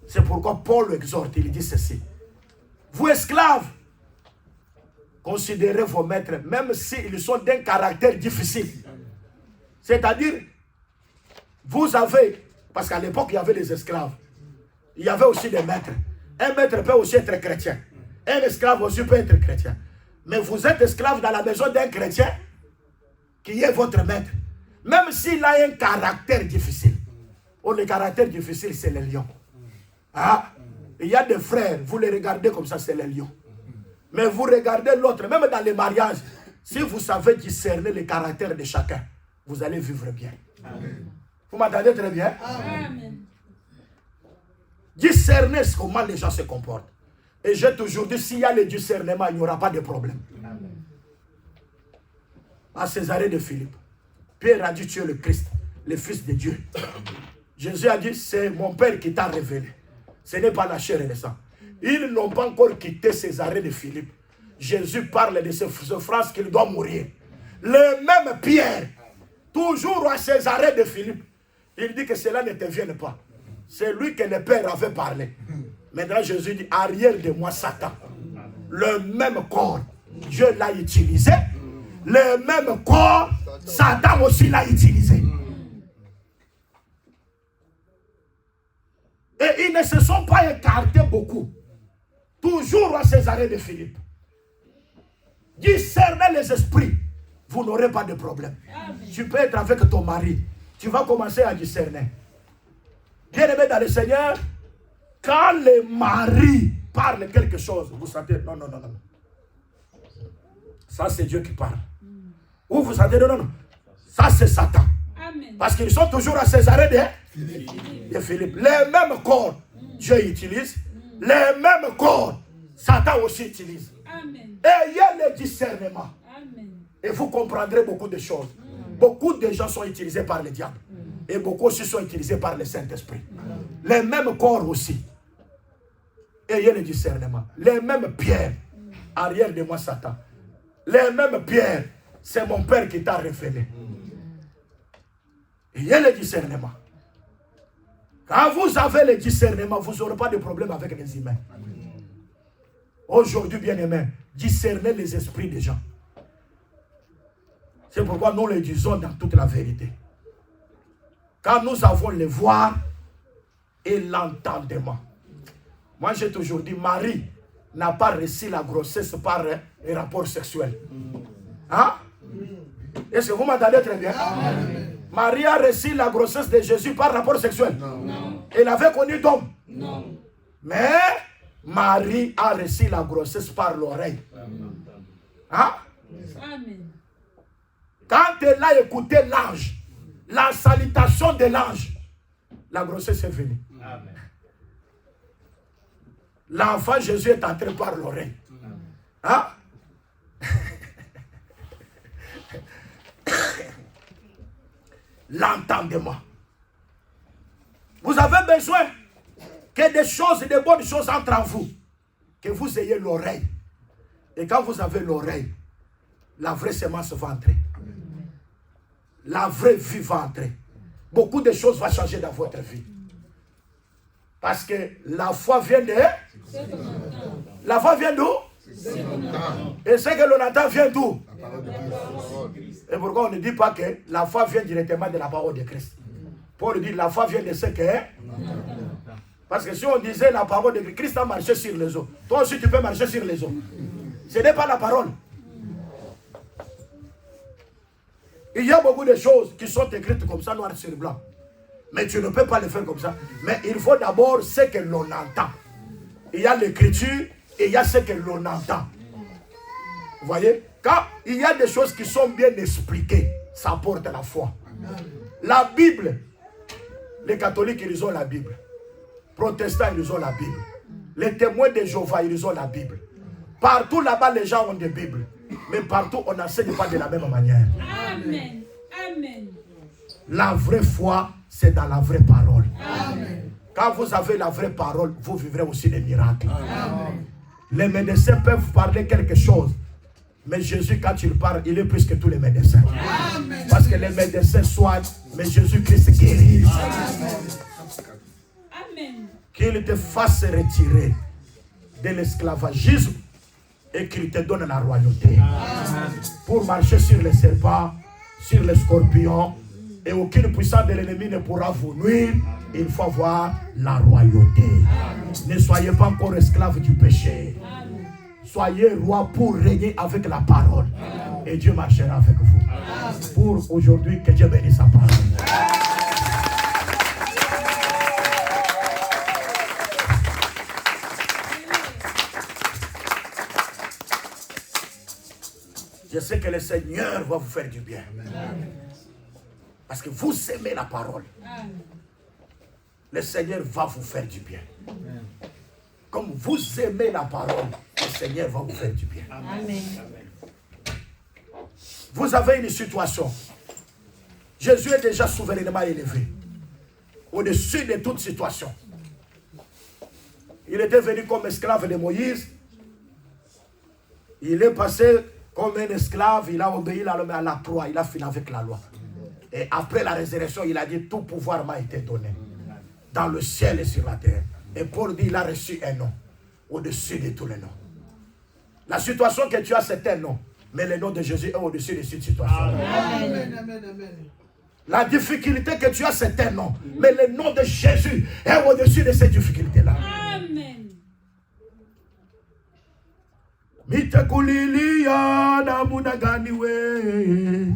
[SPEAKER 1] C'est pourquoi Paul exhorte, il dit ceci. Vous esclaves, considérez vos maîtres, même s'ils sont d'un caractère difficile. C'est-à-dire, vous avez, parce qu'à l'époque, il y avait des esclaves. Il y avait aussi des maîtres. Un maître peut aussi être chrétien. Un esclave aussi peut être chrétien. Mais vous êtes esclave dans la maison d'un chrétien qui est votre maître. Même s'il a un caractère difficile. Oh, le caractère difficile, c'est le lion. Ah, il y a des frères, vous les regardez comme ça, c'est les lions. Mais vous regardez l'autre, même dans les mariages, si vous savez discerner le caractère de chacun, vous allez vivre bien. Amen. Vous m'entendez très bien?
[SPEAKER 3] Amen.
[SPEAKER 1] Discerner comment les gens se comportent. Et j'ai toujours dit, s'il y a le discernement, il n'y aura pas de problème. Amen. À Césarée de Philippe, Pierre a dit, tu es le Christ, le Fils de Dieu. Jésus a dit, c'est mon Père qui t'a révélé. Ce n'est pas la chair et le sang. Ils n'ont pas encore quitté Césarée de Philippe. Jésus parle de ce phrase qu'il doit mourir. Le même Pierre, toujours à Césarée de Philippe, il dit que cela ne te vienne pas. C'est lui que le Père avait parlé. Maintenant Jésus dit, arrière de moi Satan. Le même corps, Dieu l'a utilisé. Le même corps, Satan aussi l'a utilisé. Et ils ne se sont pas écartés beaucoup. Toujours à Césarée de Philippe. Discernez les esprits. Vous n'aurez pas de problème. Amen. Tu peux être avec ton mari. Tu vas commencer à discerner. Bien-aimé dans le Seigneur, quand le mari parle quelque chose, vous sentez, non. Ça c'est Dieu qui parle. Ou vous sentez, non. Ça c'est Satan. Amen. Parce qu'ils sont toujours à Césarée de Philippe. Les mêmes corps, Dieu utilise. Les mêmes corps, Satan aussi utilise. Amen. Ayez le discernement. Amen. Et vous comprendrez beaucoup de choses. Beaucoup de gens sont utilisés par le diable. Et beaucoup aussi sont utilisés par le Saint-Esprit. Les mêmes corps aussi. Ayez le discernement. Les mêmes pierres. Arrière de moi, Satan. Les mêmes pierres. C'est mon Père qui t'a révélé. Ayez le discernement. Quand vous avez le discernement, vous n'aurez pas de problème avec les humains. Aujourd'hui, bien-aimés, discernez les esprits des gens. C'est pourquoi nous le disons dans toute la vérité. Quand nous avons le voir et l'entendement. Moi, j'ai toujours dit, Marie n'a pas reçu la grossesse par un rapport sexuel. Hein? Est-ce que vous m'entendez très bien? Amen. Marie a reçu la grossesse de Jésus par rapport sexuel. Non. Elle avait connu d'homme. Non. Mais Marie a reçu la grossesse par l'oreille. Hein? Amen. Quand elle a écouté l'ange, la salutation de l'ange, la grossesse est venue. Amen. L'enfant Jésus est entré par l'oreille. Hein? L'entendement. Vous avez besoin que des choses, des bonnes choses entrent en vous. Que vous ayez l'oreille. Et quand vous avez l'oreille, la vraie semence va entrer. La vraie vie va entrer. Beaucoup de choses vont changer dans votre vie. Parce que la foi vient de... La foi vient d'où? Et ce que l'on entend vient d'où? Et pourquoi on ne dit pas que la foi vient directement de la parole de Christ? Paul dit la foi vient de ce que... Parce que si on disait la parole de Christ, Christ a marché sur les eaux. Toi aussi tu peux marcher sur les eaux. Ce n'est pas la parole. Il y a beaucoup de choses qui sont écrites comme ça, noir sur blanc. Mais tu ne peux pas le faire comme ça. Mais il faut d'abord ce que l'on entend. Il y a l'écriture et il y a ce que l'on entend. Vous voyez? Quand il y a des choses qui sont bien expliquées, ça apporte la foi. La Bible, les catholiques, ils ont la Bible. Protestants, ils ont la Bible. Les témoins de Jéhovah, ils ont la Bible. Partout là-bas, les gens ont des Bibles. Mais partout, on n'enseigne pas de la même manière.
[SPEAKER 3] Amen. Amen.
[SPEAKER 1] La vraie foi, c'est dans la vraie parole.
[SPEAKER 3] Amen.
[SPEAKER 1] Quand vous avez la vraie parole, vous vivrez aussi des miracles. Amen. Les médecins peuvent parler quelque chose. Mais Jésus, quand il parle, il est plus que tous les médecins. Amen. Parce que les médecins soignent, mais Jésus-Christ guérit.
[SPEAKER 3] Amen.
[SPEAKER 1] Qu'il te fasse retirer de l'esclavagisme et qu'il te donne la royauté. Amen. Pour marcher sur les serpents, sur les scorpions, et aucune puissance de l'ennemi ne pourra vous nuire. Il faut avoir la royauté. Amen. Ne soyez pas encore esclaves du péché. Amen. Soyez roi pour régner avec la parole. Amen. Et Dieu marchera avec vous. Amen. Pour aujourd'hui, que Dieu bénisse sa parole. Je sais que le Seigneur va vous faire du bien. Amen. Parce que vous aimez la parole. Amen. Le Seigneur va vous faire du bien. Amen. Comme vous aimez la parole, le Seigneur va vous faire du bien. Amen. Vous avez une situation. Jésus est déjà souverainement élevé. Au-dessus de toute situation. Il était venu comme esclave de Moïse. Il est passé comme un esclave, il a obéi à la croix, il a fini avec la loi. Et après la résurrection, il a dit, tout pouvoir m'a été donné, dans le ciel et sur la terre. Et Paul dit, il a reçu un nom, au-dessus de tous les noms. La situation que tu as, c'est un nom, mais le nom de Jésus est au-dessus de cette situation. Amen. Amen. Amen. La difficulté que tu as, c'est un nom, mais le nom de Jésus est au-dessus de cette difficulté-là.
[SPEAKER 3] Amen.
[SPEAKER 1] Mitakulilia na munagani we